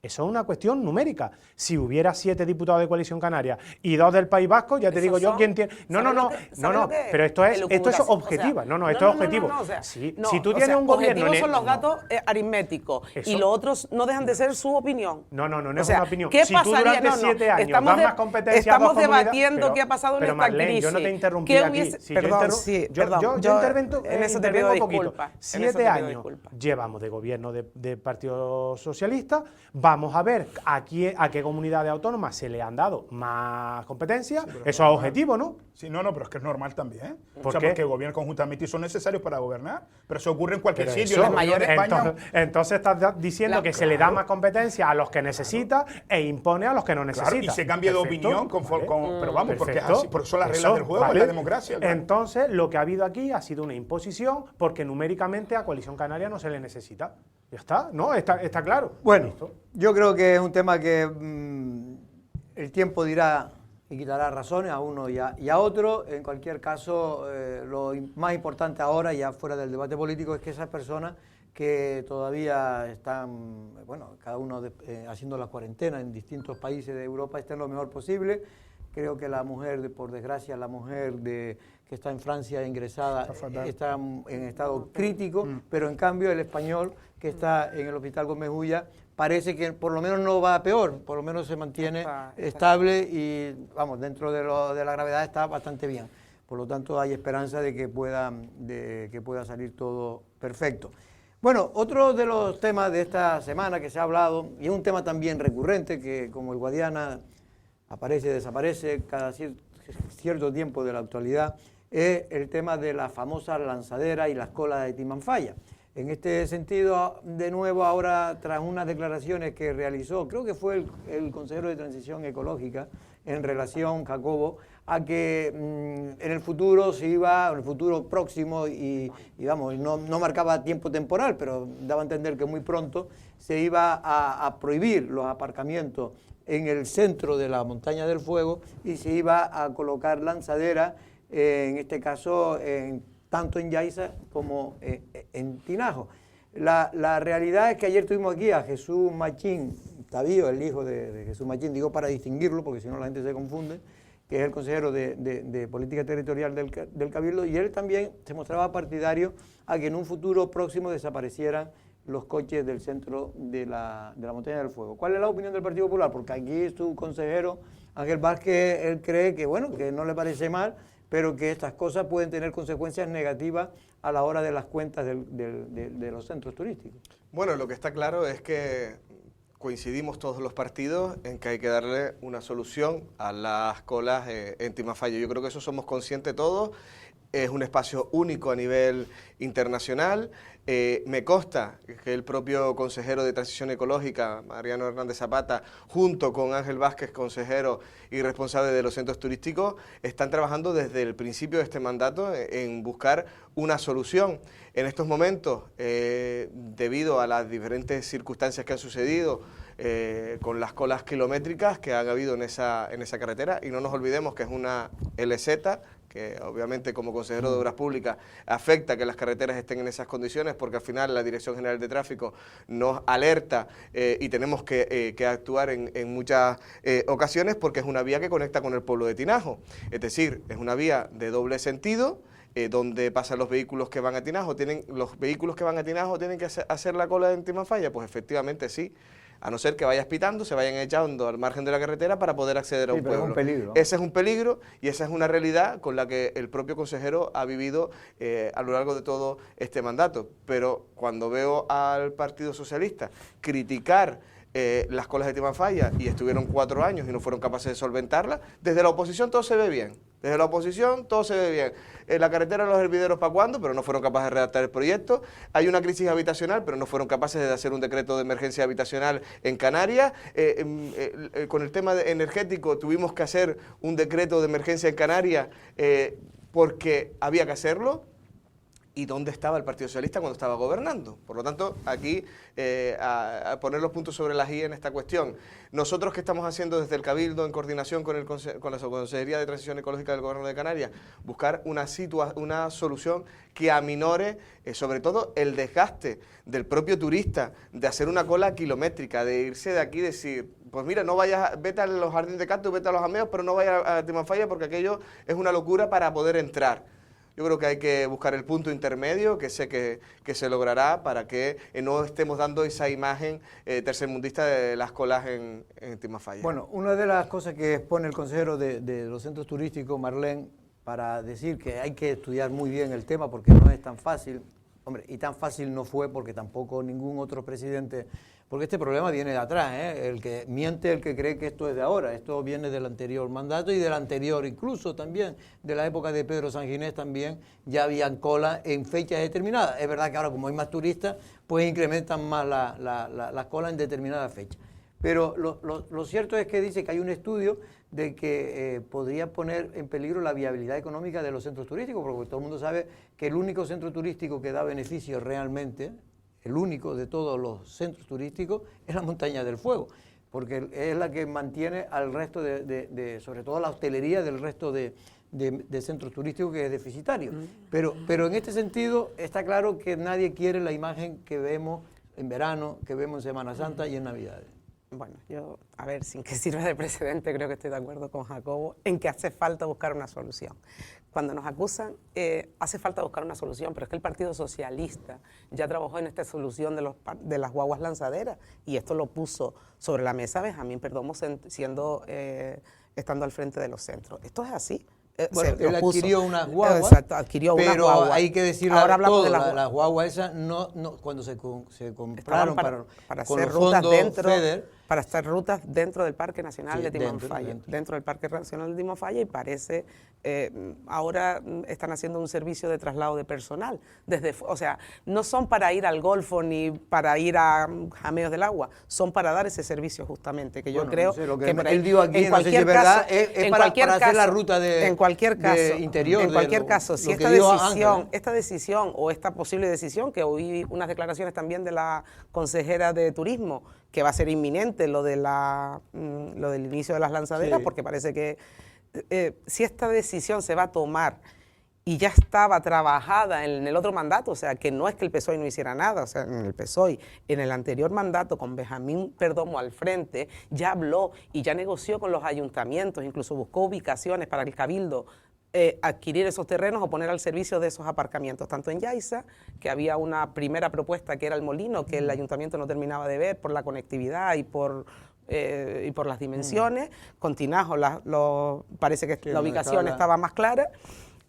Eso es una cuestión numérica. Si hubiera 7 diputados de Coalición Canaria y 2 del País Vasco, ya te digo yo quién tiene... No, pero esto es objetiva. Esto es objetivo. Si tú tienes un gobierno... Objetivos son los datos aritméticos y los otros no dejan de ser su opinión. No es una opinión. ¿Qué pasaría? Si tú durante 7 años das más competencia estamos debatiendo qué ha pasado en esta crisis. Yo no te interrumpí aquí. Yo intervengo un poquito. 7 años llevamos de gobierno del Partido Socialista. Vamos a ver a qué comunidades autónomas se le han dado más competencias. Sí, eso es objetivo, ¿no? Sí, pero es que es normal también. Porque gobiernan conjuntamente y son necesarios para gobernar. Pero eso ocurre en cualquier sitio. Entonces estás diciendo que se le da más competencia a los que necesita e impone a los que no necesita. Claro, y se cambia de opinión. Pero vamos, porque es así, porque son las reglas del juego, es la democracia. Claro. Entonces, lo que ha habido aquí ha sido una imposición porque numéricamente a Coalición Canaria no se le necesita. Ya está, ¿no? Está claro. Bueno, yo creo que es un tema que el tiempo dirá y quitará razones a uno y a otro. En cualquier caso, lo más importante ahora, ya fuera del debate político, es que esas personas que todavía están, cada uno haciendo la cuarentena en distintos países de Europa estén lo mejor posible. Creo que la mujer, por desgracia, que está en Francia ingresada está en estado crítico, pero en cambio el español que está en el Hospital Gómez Ulla parece que por lo menos no va a peor, por lo menos se mantiene estable y dentro de la gravedad está bastante bien. Por lo tanto hay esperanza de que pueda salir todo perfecto. Bueno, otro de los temas de esta semana que se ha hablado, y es un tema también recurrente, que como el Guadiana aparece y desaparece cada cierto tiempo de la actualidad, es el tema de las famosas lanzaderas y las colas de Timanfaya. En este sentido, de nuevo, ahora tras unas declaraciones que realizó, creo que fue el consejero de Transición Ecológica, en relación, Jacobo, a que en el futuro próximo, no marcaba tiempo temporal, pero daba a entender que muy pronto se iba a prohibir los aparcamientos en el centro de la Montaña del Fuego y se iba a colocar lanzaderas, en este caso tanto en Yaiza como en Tinajo. La realidad es que ayer tuvimos aquí a Jesús Machín, Tavío, el hijo de Jesús Machín, digo para distinguirlo porque si no la gente se confunde, que es el consejero de Política Territorial del Cabildo, y él también se mostraba partidario a que en un futuro próximo desaparecieran los coches del centro de la Montaña del Fuego. ¿Cuál es la opinión del Partido Popular? Porque aquí su consejero, Ángel Vázquez, él cree que, bueno, que no le parece mal, pero que estas cosas pueden tener consecuencias negativas a la hora de las cuentas de los centros turísticos. Bueno, lo que está claro es que coincidimos todos los partidos en que hay que darle una solución a las colas en Timafalla. Yo creo que eso somos conscientes todos. Es un espacio único a nivel internacional. Me consta que el propio consejero de Transición Ecológica, Mariano Hernández Zapata, junto con Ángel Vázquez, consejero y responsable de los centros turísticos, están trabajando desde el principio de este mandato en buscar una solución. En estos momentos, debido a las diferentes circunstancias que han sucedido, con las colas kilométricas que han habido en esa carretera, y no nos olvidemos que es una LZ, que obviamente como consejero de Obras Públicas afecta que las carreteras estén en esas condiciones, porque al final la Dirección General de Tráfico nos alerta y tenemos que actuar en muchas ocasiones, porque es una vía que conecta con el pueblo de Tinajo. Es decir, es una vía de doble sentido, donde pasan los vehículos que van a Tinajo. ¿Los vehículos que van a Tinajo tienen que hacer la cola en Timafalla? Pues efectivamente sí. A no ser que vayas pitando, se vayan echando al margen de la carretera para poder acceder a un pueblo. Es un peligro. Ese es un peligro y esa es una realidad con la que el propio consejero ha vivido a lo largo de todo este mandato. Pero cuando veo al Partido Socialista criticar las colas de Timafalla, y estuvieron 4 años y no fueron capaces de solventarlas, desde la oposición todo se ve bien. Desde la oposición todo se ve bien. La carretera de los hervideros, ¿para cuándo? Pero no fueron capaces de redactar el proyecto. Hay una crisis habitacional, pero no fueron capaces de hacer un decreto de emergencia habitacional en Canarias. Con el tema energético tuvimos que hacer un decreto de emergencia en Canarias porque había que hacerlo. ¿Y dónde estaba el Partido Socialista cuando estaba gobernando? Por lo tanto, aquí a poner los puntos sobre las i en esta cuestión. Nosotros, ¿qué estamos haciendo desde el Cabildo en coordinación con la Consejería de Transición Ecológica del Gobierno de Canarias? Buscar una solución que aminore sobre todo el desgaste del propio turista, de hacer una cola kilométrica, de irse de aquí y decir, pues mira, no vayas, vete a los jardines de cactus, vete a los ameos, pero no vayas a Timafalla porque aquello es una locura para poder entrar. Yo creo que hay que buscar el punto intermedio, que sé que se logrará, para que no estemos dando esa imagen tercermundista de las colas en Timafalla. Bueno, una de las cosas que expone el consejero de los centros turísticos, Marlene, para decir que hay que estudiar muy bien el tema porque no es tan fácil, hombre, y tan fácil no fue porque tampoco ningún otro presidente, porque este problema viene de atrás, el que miente, el que cree que esto es de ahora, esto viene del anterior mandato y del anterior, incluso también de la época de Pedro Sanginés también ya habían colas en fechas determinadas. Es verdad que ahora como hay más turistas, pues incrementan más las colas en determinadas fechas. Pero lo cierto es que dice que hay un estudio de que podría poner en peligro la viabilidad económica de los centros turísticos, porque todo el mundo sabe que el único centro turístico que da beneficios realmente, el único de todos los centros turísticos, es la Montaña del Fuego, porque es la que mantiene al resto sobre todo la hostelería del resto de centros turísticos, que es deficitario. Pero en este sentido está claro que nadie quiere la imagen que vemos en verano, que vemos en Semana Santa y en Navidades. Bueno, yo, a ver, sin que sirva de precedente, creo que estoy de acuerdo con Jacobo en que hace falta buscar una solución. Cuando nos acusan, hace falta buscar una solución, pero es que el Partido Socialista ya trabajó en esta solución de las guaguas lanzaderas y esto lo puso sobre la mesa Benjamín Perdomo estando al frente de los centros. Esto es así. Bueno, él adquirió unas guaguas, exacto, adquirió unas guaguas. Pero hay que decirlo, ahora hablamos de las guaguas esas, no, cuando se compraron para hacer rutas dentro, para hacer rutas dentro del Parque Nacional de Timafalla, dentro del Parque Nacional de Timafalla, y parece, ahora están haciendo un servicio de traslado de personal, o sea, no son para ir al Golfo ni para ir a Jameos del Agua, son para dar ese servicio justamente, que yo creo no sé, lo que él dijo aquí, no sé si es verdad, es para hacer la ruta de cualquier caso, interior. En cualquier caso, si esta decisión o esta posible decisión, que oí unas declaraciones también de la consejera de Turismo, que va a ser inminente lo del inicio de las lanzaderas, sí, porque parece que si esta decisión se va a tomar y ya estaba trabajada en el otro mandato, o sea, que no es que el PSOE no hiciera nada, o sea, en el PSOE, en el anterior mandato, con Benjamín Perdomo al frente, ya habló y ya negoció con los ayuntamientos, incluso buscó ubicaciones para el Cabildo, adquirir esos terrenos o poner al servicio de esos aparcamientos, tanto en Yaiza, que había una primera propuesta que era el molino, que el ayuntamiento no terminaba de ver por la conectividad y por las dimensiones, con Tinajo parece que la ubicación estaba más clara,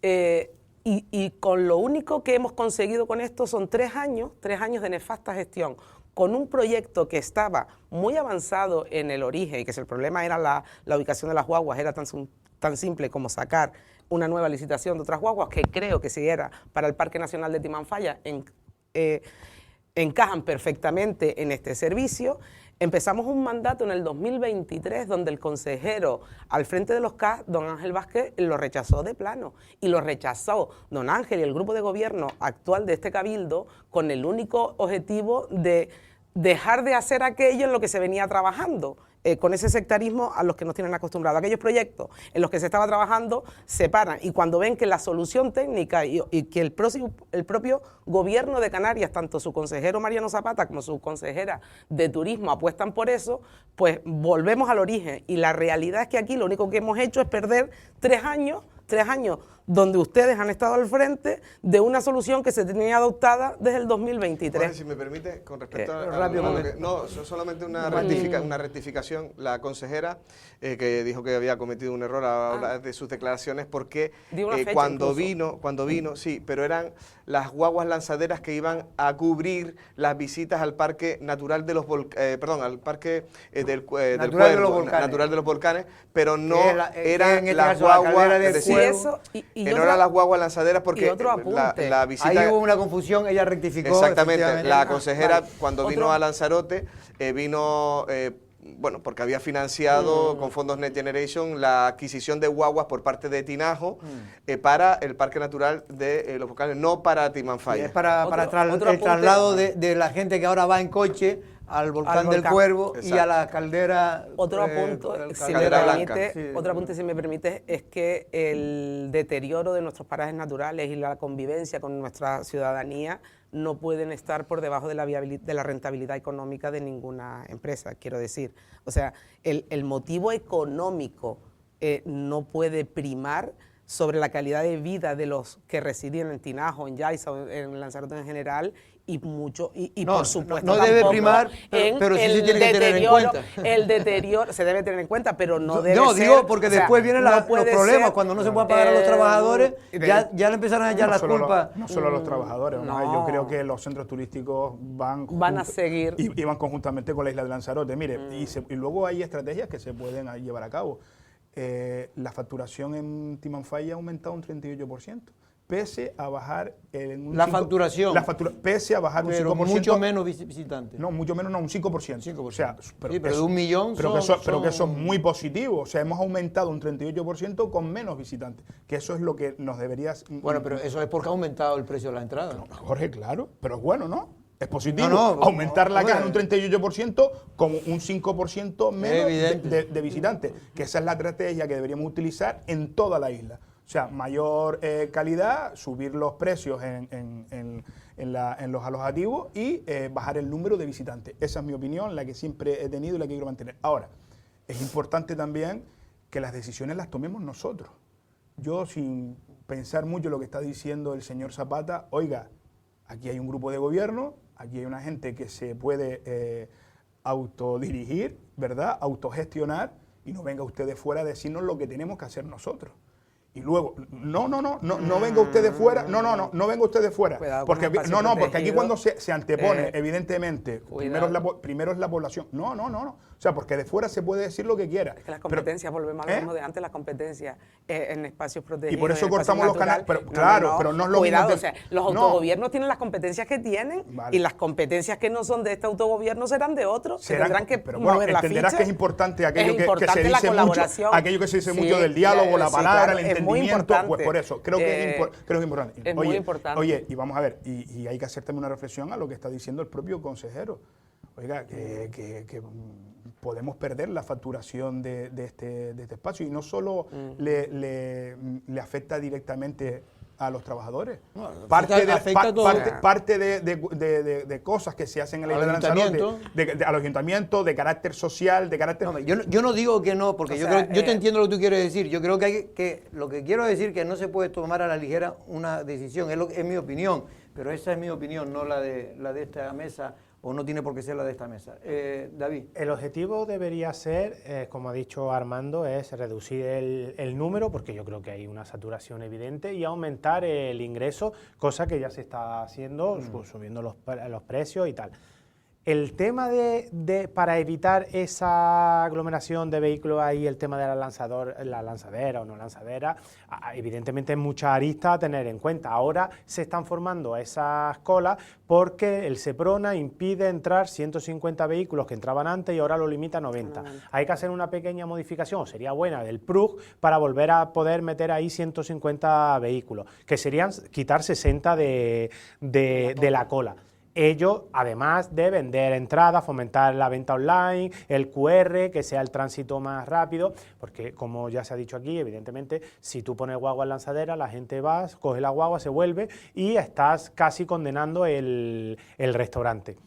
y con lo único que hemos conseguido con esto son 3 años de nefasta gestión, con un proyecto que estaba muy avanzado en el origen, y que si el problema era la ubicación de las guaguas, era tan simple como sacar una nueva licitación de otras guaguas, que creo que si era para el Parque Nacional de Timanfaya, encajan perfectamente en este servicio. Empezamos un mandato en el 2023 donde el consejero al frente de los CAS, don Ángel Vázquez, lo rechazó de plano. Y lo rechazó don Ángel y el grupo de gobierno actual de este cabildo con el único objetivo de dejar de hacer aquello en lo que se venía trabajando. Con ese sectarismo a los que nos tienen acostumbrados. Aquellos proyectos en los que se estaba trabajando se paran, y cuando ven que la solución técnica y que el propio gobierno de Canarias, tanto su consejero Mariano Zapata como su consejera de turismo apuestan por eso, pues volvemos al origen. Y la realidad es que aquí lo único que hemos hecho es perder 3 años donde ustedes han estado al frente de una solución que se tenía adoptada desde el 2023. Jorge, si me permite, con respecto a solamente una rectificación. La consejera que dijo que había cometido un error a hablar de sus declaraciones, porque cuando vino, sí, pero eran las guaguas lanzaderas que iban a cubrir las visitas al Parque Natural de los al Parque del Cuervo, Natural de los Volcanes, pero no eran las guaguas no eran las guaguas lanzaderas, porque la visita... Ahí hubo una confusión, ella rectificó. Exactamente, la consejera cuando vino a Lanzarote vino... porque había financiado con fondos Next Generation la adquisición de guaguas por parte de Tinajo para el Parque Natural de los Volcanes, no para Timanfaya. Es para el traslado de la gente que ahora va en coche al volcán del Cuervo. Exacto. Y a la caldera. Otro apunte, si me permite, es que el deterioro de nuestros parajes naturales y la convivencia con nuestra ciudadanía no pueden estar por debajo de la rentabilidad económica de ninguna empresa, quiero decir. O sea, el motivo económico no puede primar sobre la calidad de vida de los que residen en Tinajo, en Yaiza o en Lanzarote en general, y por supuesto no debe primar, pero sí se tiene que tener en cuenta. El deterioro se debe tener en cuenta, pero no debe ser... digo, porque después vienen los problemas, cuando no se puede pagar a los trabajadores, ya le empezaron a echar las culpas. No solo a los trabajadores, yo creo que los centros turísticos van a seguir. Y van conjuntamente con la isla de Lanzarote. Mire, y luego hay estrategias que se pueden llevar a cabo. La facturación en Timanfaya ha aumentado un 38%. Pese a bajar facturación. Pese a bajar un 5%. Mucho menos visitantes. No, mucho menos, un 5%. 5%. O sea, pero de 1 millón pero que eso es muy positivo. O sea, hemos aumentado un 38% con menos visitantes. Que eso es lo que nos debería... Bueno, pero eso es porque ha aumentado el precio de la entrada. No, Jorge, claro, pero es bueno, ¿no? Es positivo aumentar la caja en un 38% con un 5% menos de visitantes. Que esa es la estrategia que deberíamos utilizar en toda la isla. O sea, mayor calidad, subir los precios en los alojativos y bajar el número de visitantes. Esa es mi opinión, la que siempre he tenido y la que quiero mantener. Ahora, es importante también que las decisiones las tomemos nosotros. Yo, sin pensar mucho lo que está diciendo el señor Zapata, oiga, aquí hay un grupo de gobierno, aquí hay una gente que se puede autodirigir, ¿verdad?, autogestionar, y no venga usted de fuera a decirnos lo que tenemos que hacer nosotros. Y luego, no venga usted de fuera, no venga usted de fuera. Porque, porque aquí cuando se antepone, evidentemente, primero es la población. No. O sea, porque de fuera se puede decir lo que quiera. Es que las competencias, volvemos a lo mismo de antes, las competencias en espacios protegidos. Y por eso cortamos los canales. Pero no es lo mismo. O sea, los autogobiernos tienen las competencias que tienen, y las competencias que no son de este autogobierno serán de otros, que tendrán que mover la ficha. Entenderás que es importante aquello que se dice mucho, aquello que se dice mucho del diálogo, la palabra, el entendimiento. Pues por eso, creo que es importante. Es muy importante. Oye, y vamos a ver, y hay que hacer también una reflexión a lo que está diciendo el propio consejero. Oiga, que podemos perder la facturación de este espacio, y no solo le afecta directamente a los trabajadores. No, parte de cosas que se hacen en la isla de Lanzarote, al ayuntamiento, de carácter social, de carácter... No, yo no digo que no, porque yo te entiendo lo que tú quieres decir. Yo creo que lo que quiero decir que no se puede tomar a la ligera una decisión, es mi opinión, pero esa es mi opinión, no la de esta mesa, o no tiene por qué ser la de esta mesa. David. El objetivo debería ser, como ha dicho Armando, es reducir el número, porque yo creo que hay una saturación evidente, y aumentar el ingreso, cosa que ya se está haciendo, subiendo los precios y tal. El tema para evitar esa aglomeración de vehículos ahí, el tema de la lanzadera o no lanzadera, evidentemente hay muchas aristas a tener en cuenta. Ahora se están formando esas colas porque el Seprona impide entrar 150 vehículos que entraban antes y ahora lo limita a 90. Hay que hacer una pequeña modificación, o sería buena, del PRUG para volver a poder meter ahí 150 vehículos, que serían quitar 60 de la cola. Ellos, además de vender entradas, fomentar la venta online, el QR, que sea el tránsito más rápido, porque como ya se ha dicho aquí, evidentemente, si tú pones guagua en lanzadera, la gente va, coge la guagua, se vuelve y estás casi condenando el restaurante.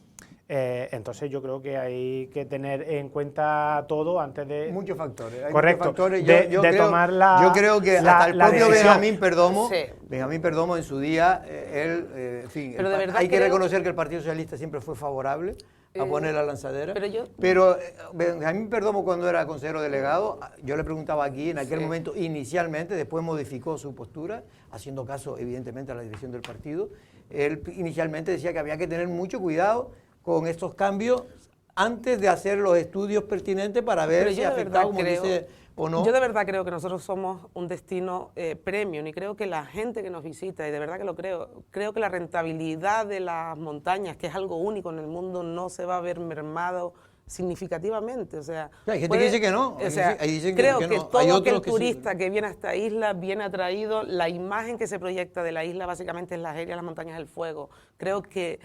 Entonces yo creo que hay que tener en cuenta todo antes de... Muchos factores. Correcto. Muchos factores. Yo creo que hasta el propio Benjamín Perdomo en su día, en fin, hay que reconocer que el Partido Socialista siempre fue favorable a poner la lanzadera. Pero Benjamín Perdomo, cuando era consejero delegado, yo le preguntaba aquí en aquel momento inicialmente, después modificó su postura, haciendo caso evidentemente a la dirección del partido. Él inicialmente decía que había que tener mucho cuidado con estos cambios antes de hacer los estudios pertinentes para ver si afectaba, como dice, o no. Yo de verdad creo que nosotros somos un destino premium y creo que la gente que nos visita, y de verdad que lo creo que la rentabilidad de las montañas, que es algo único en el mundo, no se va a ver mermado significativamente. O sea, hay gente que dice que no. Creo que todo aquel turista que viene a esta isla viene atraído, la imagen que se proyecta de la isla básicamente es la aérea, las montañas del fuego. Creo que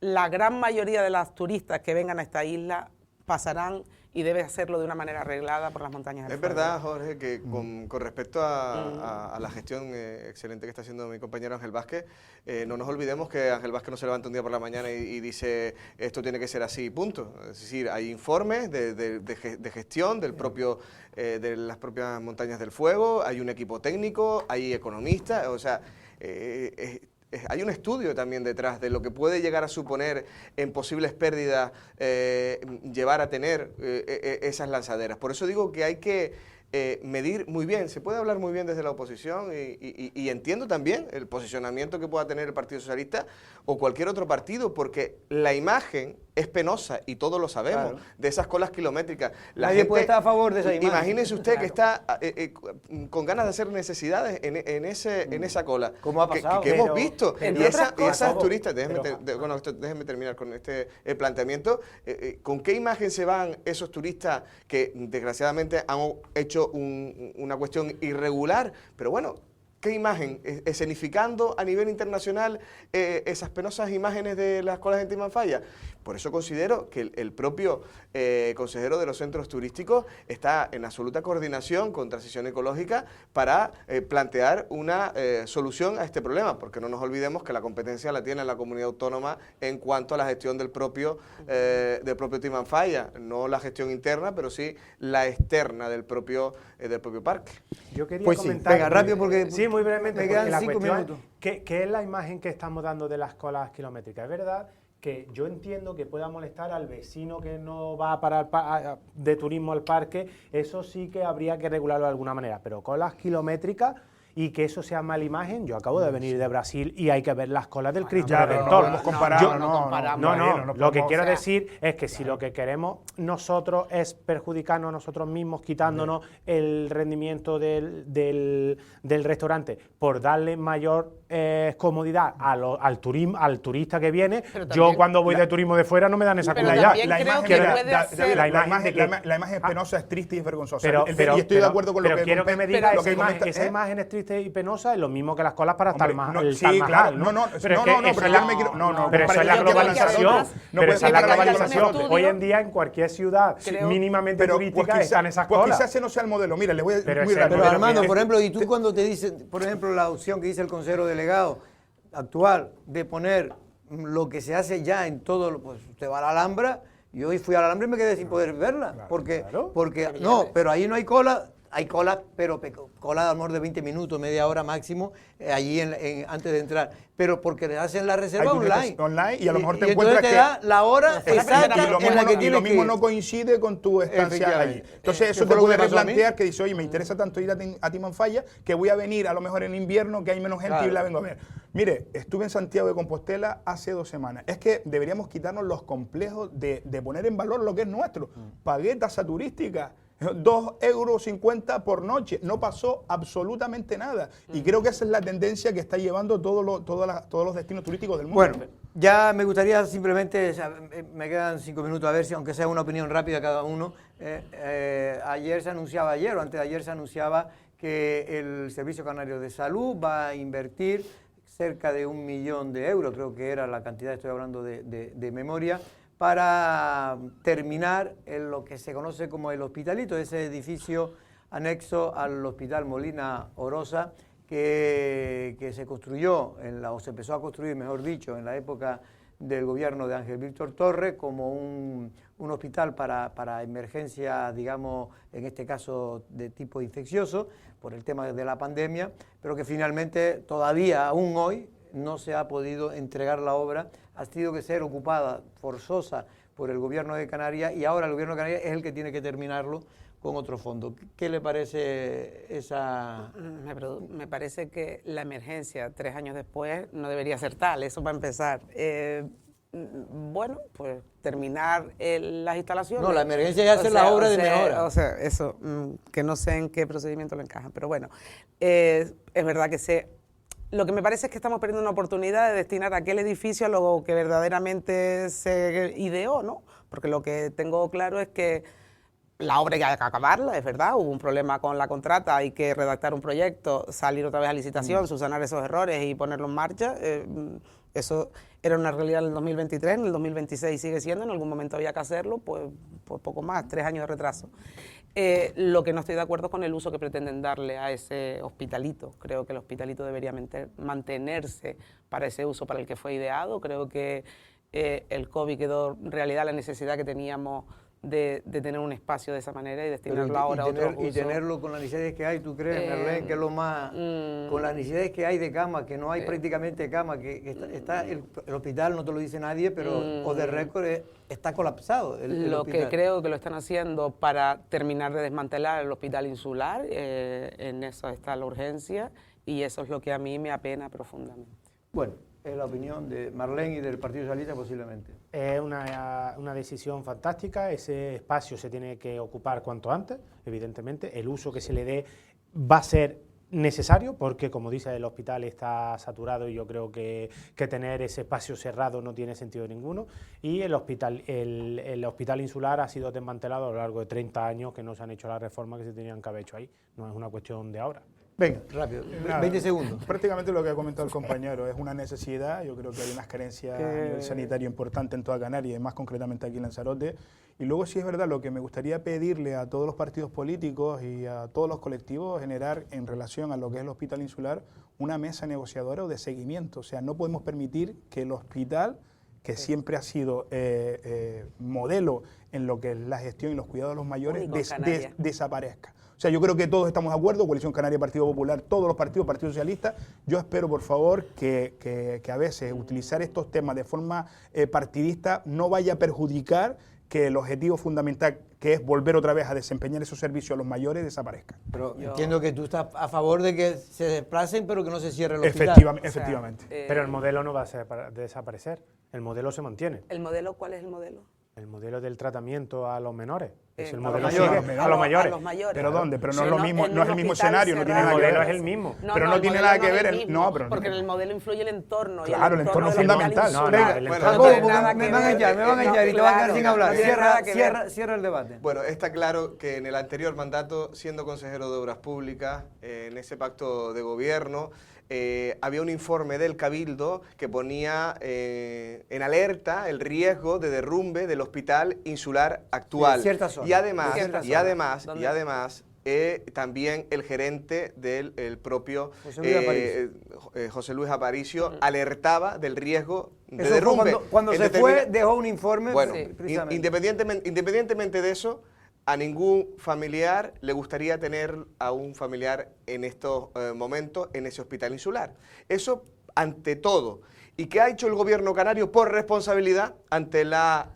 la gran mayoría de las turistas que vengan a esta isla pasarán y debe hacerlo de una manera arreglada por las montañas del fuego. Es verdad, Jorge, que con respecto a la gestión excelente que está haciendo mi compañero Ángel Vázquez, no nos olvidemos que Ángel Vázquez no se levanta un día por la mañana y dice esto tiene que ser así, punto. Es decir, hay informes de gestión de las propias montañas del fuego, hay un equipo técnico, hay economistas, o sea, hay un estudio también detrás de lo que puede llegar a suponer en posibles pérdidas llevar a tener esas lanzaderas. Por eso digo que hay que medir muy bien. Se puede hablar muy bien desde la oposición y entiendo también el posicionamiento que pueda tener el Partido Socialista o cualquier otro partido, porque la imagen es penosa y todos lo sabemos, de esas colas kilométricas. Nadie puede estar a favor de esa imagen. Imagínese usted que está con ganas de hacer necesidades en esa cola. ¿Cómo ha pasado? Que hemos visto. Y esas turistas, déjenme terminar con este planteamiento, ¿con qué imagen se van esos turistas que desgraciadamente han hecho una cuestión irregular? Pero bueno, ¿qué imagen? Escenificando a nivel internacional esas penosas imágenes de las colas en Timanfaya. Por eso considero que el propio consejero de los centros turísticos está en absoluta coordinación con Transición Ecológica para plantear una solución a este problema, porque no nos olvidemos que la competencia la tiene la comunidad autónoma en cuanto a la gestión del propio Timanfaya, no la gestión interna, pero sí la externa del propio parque. Yo quería comentar... Venga, rápido porque... Sí, muy brevemente, me quedan la 5 minutos. ¿Qué es la imagen que estamos dando de las colas kilométricas? Es verdad que yo entiendo que pueda molestar al vecino que no va de turismo al parque, eso sí que habría que regularlo de alguna manera, pero colas kilométricas y que eso sea mala imagen, yo acabo de venir de Brasil y hay que ver las colas del Cristo Redentor. No, lo que quiero decir es que si lo que queremos nosotros es perjudicarnos a nosotros mismos, quitándonos el rendimiento del restaurante por darle mayor comodidad al turista que viene, yo cuando voy de turismo de fuera no me dan esa comodidad. La imagen es penosa, es triste y es vergonzosa. Y estoy de acuerdo con lo que... Pero quiero que me diga esa imagen es triste triste y penosa es lo mismo que las colas para estar más pero eso es la globalización. Pero esa es la globalización. Hoy en día en cualquier ciudad mínimamente turística están esas colas. Pues quizás ese no sea el modelo. Mira, le voy a muy rápido. Pero Armando, por ejemplo, y tú cuando te dicen, por ejemplo, la opción que dice el consejero delegado actual de poner lo que se hace ya en todo, pues usted va a la Alhambra, yo hoy fui a la Alhambra y me quedé sin poder verla, porque no, pero ahí no hay cola. Hay colas, pero cola de amor de 20 minutos, media hora máximo, allí antes de entrar. Pero porque le hacen la reserva online y a lo mejor te encuentras te da la hora exacta en la que tienes que ir. Y lo mismo no coincide con tu estancia allí. Entonces eso te puede replantear que dice, oye, me interesa tanto ir a Timanfaya que voy a venir a lo mejor en invierno, que hay menos gente y la vengo a ver. Mire, estuve en Santiago de Compostela hace 2 semanas. Es que deberíamos quitarnos los complejos de poner en valor lo que es nuestro. Pagué tasa turística. 2,50 € por noche, no pasó absolutamente nada. Y creo que esa es la tendencia que está llevando todos los destinos turísticos del mundo. Bueno, ya me gustaría simplemente, me quedan 5 minutos a ver si, aunque sea una opinión rápida cada uno, ayer se anunciaba, o antes de ayer se anunciaba que el Servicio Canario de Salud va a invertir cerca de 1 millón de euros, creo que era la cantidad, estoy hablando de memoria, para terminar en lo que se conoce como el Hospitalito, ese edificio anexo al Hospital Molina Orosa, que se construyó, o se empezó a construir, mejor dicho, en la época del gobierno de Ángel Víctor Torres, como un hospital para emergencia, digamos, en este caso de tipo infeccioso, por el tema de la pandemia, pero que finalmente todavía, aún hoy, no se ha podido entregar la obra, ha tenido que ser ocupada forzosa por el gobierno de Canarias y ahora el gobierno de Canarias es el que tiene que terminarlo con otro fondo. ¿Qué le parece esa...? Me parece que la emergencia 3 años después no debería ser tal, eso va a empezar. Bueno, pues terminar las instalaciones. No, la emergencia es hacer la obra de mejora. O sea, eso, que no sé en qué procedimiento lo encajan, pero bueno, es verdad que lo que me parece es que estamos perdiendo una oportunidad de destinar aquel edificio a lo que verdaderamente se ideó, ¿no? Porque lo que tengo claro es que la obra ya hay que acabarla, es verdad, hubo un problema con la contrata, hay que redactar un proyecto, salir otra vez a licitación, subsanar esos errores y ponerlo en marcha. Eso era una realidad en el 2023, en el 2026 sigue siendo, en algún momento había que hacerlo, pues poco más, 3 años de retraso. Lo que no estoy de acuerdo es con el uso que pretenden darle a ese hospitalito. Creo que el hospitalito debería mantenerse para ese uso para el que fue ideado. Creo que el COVID quedó realidad la necesidad que teníamos de tener un espacio de esa manera y destinarlo ahora a otro uso. Y tenerlo con las necesidades que hay, ¿tú crees, Merlén, que es lo más... con las necesidades que hay de cama, que no hay prácticamente cama, que está el hospital, no te lo dice nadie, pero o de récord está colapsado el hospital. Que creo que lo están haciendo para terminar de desmantelar el hospital insular, en eso está la urgencia y eso es lo que a mí me apena profundamente. Bueno. Es la opinión de Marlene y del Partido Socialista posiblemente. Es una decisión fantástica, ese espacio se tiene que ocupar cuanto antes, evidentemente, el uso que se le dé va a ser necesario porque, como dice, el hospital está saturado y yo creo que tener ese espacio cerrado no tiene sentido ninguno y el hospital insular ha sido desmantelado a lo largo de 30 años que no se han hecho las reformas que se tenían que haber hecho ahí, no es una cuestión de ahora. Venga, rápido, 20 segundos. Prácticamente lo que ha comentado el compañero, es una necesidad, yo creo que hay unas carencias a nivel sanitario importante en toda Canarias, y más concretamente aquí en Lanzarote. Y luego sí es verdad, lo que me gustaría pedirle a todos los partidos políticos y a todos los colectivos, generar en relación a lo que es el hospital insular, una mesa negociadora o de seguimiento. O sea, no podemos permitir que el hospital, que siempre ha sido modelo en lo que es la gestión y los cuidados de los mayores, desaparezca. O sea, yo creo que todos estamos de acuerdo, Coalición Canaria, Partido Popular, todos los partidos, Partido Socialista. Yo espero, por favor, que a veces utilizar estos temas de forma partidista no vaya a perjudicar que el objetivo fundamental, que es volver otra vez a desempeñar esos servicios a los mayores, desaparezca. Pero entiendo que tú estás a favor de que se desplacen, pero que no se cierre el hospital. Efectivamente. Pero el modelo no va a desaparecer, el modelo se mantiene. ¿El modelo cuál es el modelo? El modelo del tratamiento a los menores. Es el modelo a los mayores. ¿Pero dónde? Pero no es lo mismo, no es el mismo escenario, no tiene nada que ver. El modelo es el mismo. Pero no tiene nada que ver. Porque en el modelo influye el entorno. Claro, el entorno es fundamental. Me van a echar y te van a quedar sin hablar. Cierra el debate. Bueno, está claro que en el anterior mandato, siendo consejero de Obras Públicas, en ese pacto de gobierno, había un informe del Cabildo que ponía en alerta el riesgo de derrumbe del hospital insular actual. Sí, ciertas zonas. Y además, también el gerente del propio José Luis Aparicio alertaba del riesgo de derrumbe. Cuando se fue, dejó un informe. Bueno, independientemente de eso, a ningún familiar le gustaría tener a un familiar en estos momentos en ese hospital insular. Eso ante todo. ¿Y qué ha hecho el gobierno canario por responsabilidad ante la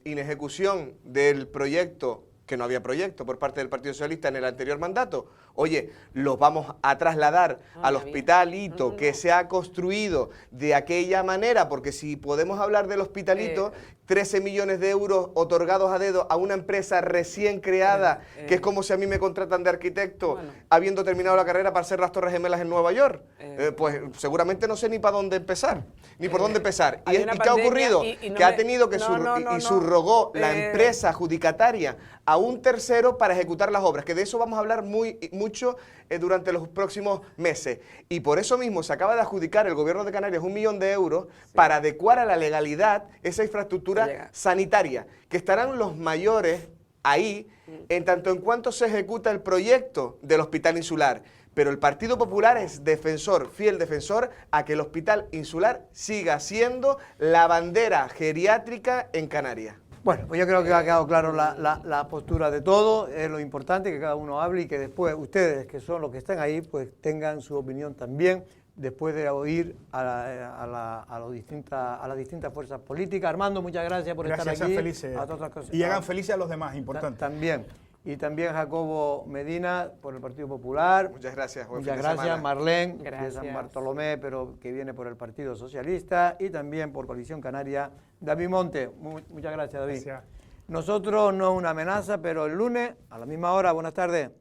inejecución del proyecto, que no había proyecto por parte del Partido Socialista en el anterior mandato? Oye, los vamos a trasladar al hospitalito que se ha construido de aquella manera, porque si podemos hablar del hospitalito, 13 millones de euros otorgados a dedo a una empresa recién creada, que es como si a mí me contratan de arquitecto, habiendo terminado la carrera para hacer las Torres Gemelas en Nueva York. Pues seguramente no sé ni para dónde empezar, ni por dónde empezar. ¿Y qué ha ocurrido? Que ha tenido que subrogó la empresa adjudicataria a un tercero para ejecutar las obras, que de eso vamos a hablar mucho durante los próximos meses. Y por eso mismo se acaba de adjudicar el gobierno de Canarias 1 millón de euros para adecuar a la legalidad esa infraestructura sanitaria, que estarán los mayores ahí en tanto en cuanto se ejecuta el proyecto del hospital insular. Pero el Partido Popular es defensor, fiel defensor, a que el hospital insular siga siendo la bandera geriátrica en Canarias. Bueno, pues yo creo que ha quedado claro la postura de todos. Es lo importante que cada uno hable y que después ustedes, que son los que están ahí, pues tengan su opinión también, después de oír a las distintas fuerzas políticas. Armando, muchas gracias por estar aquí. Sean felices. Y hagan felices a los demás, importante. También. Y también Jacobo Medina por el Partido Popular. Muchas gracias. Muchas gracias. Marlene de San Bartolomé, pero que viene por el Partido Socialista. Y también por Coalición Canaria, David Monte. Muchas gracias, David. Gracias. Nosotros no es una amenaza, pero el lunes a la misma hora. Buenas tardes.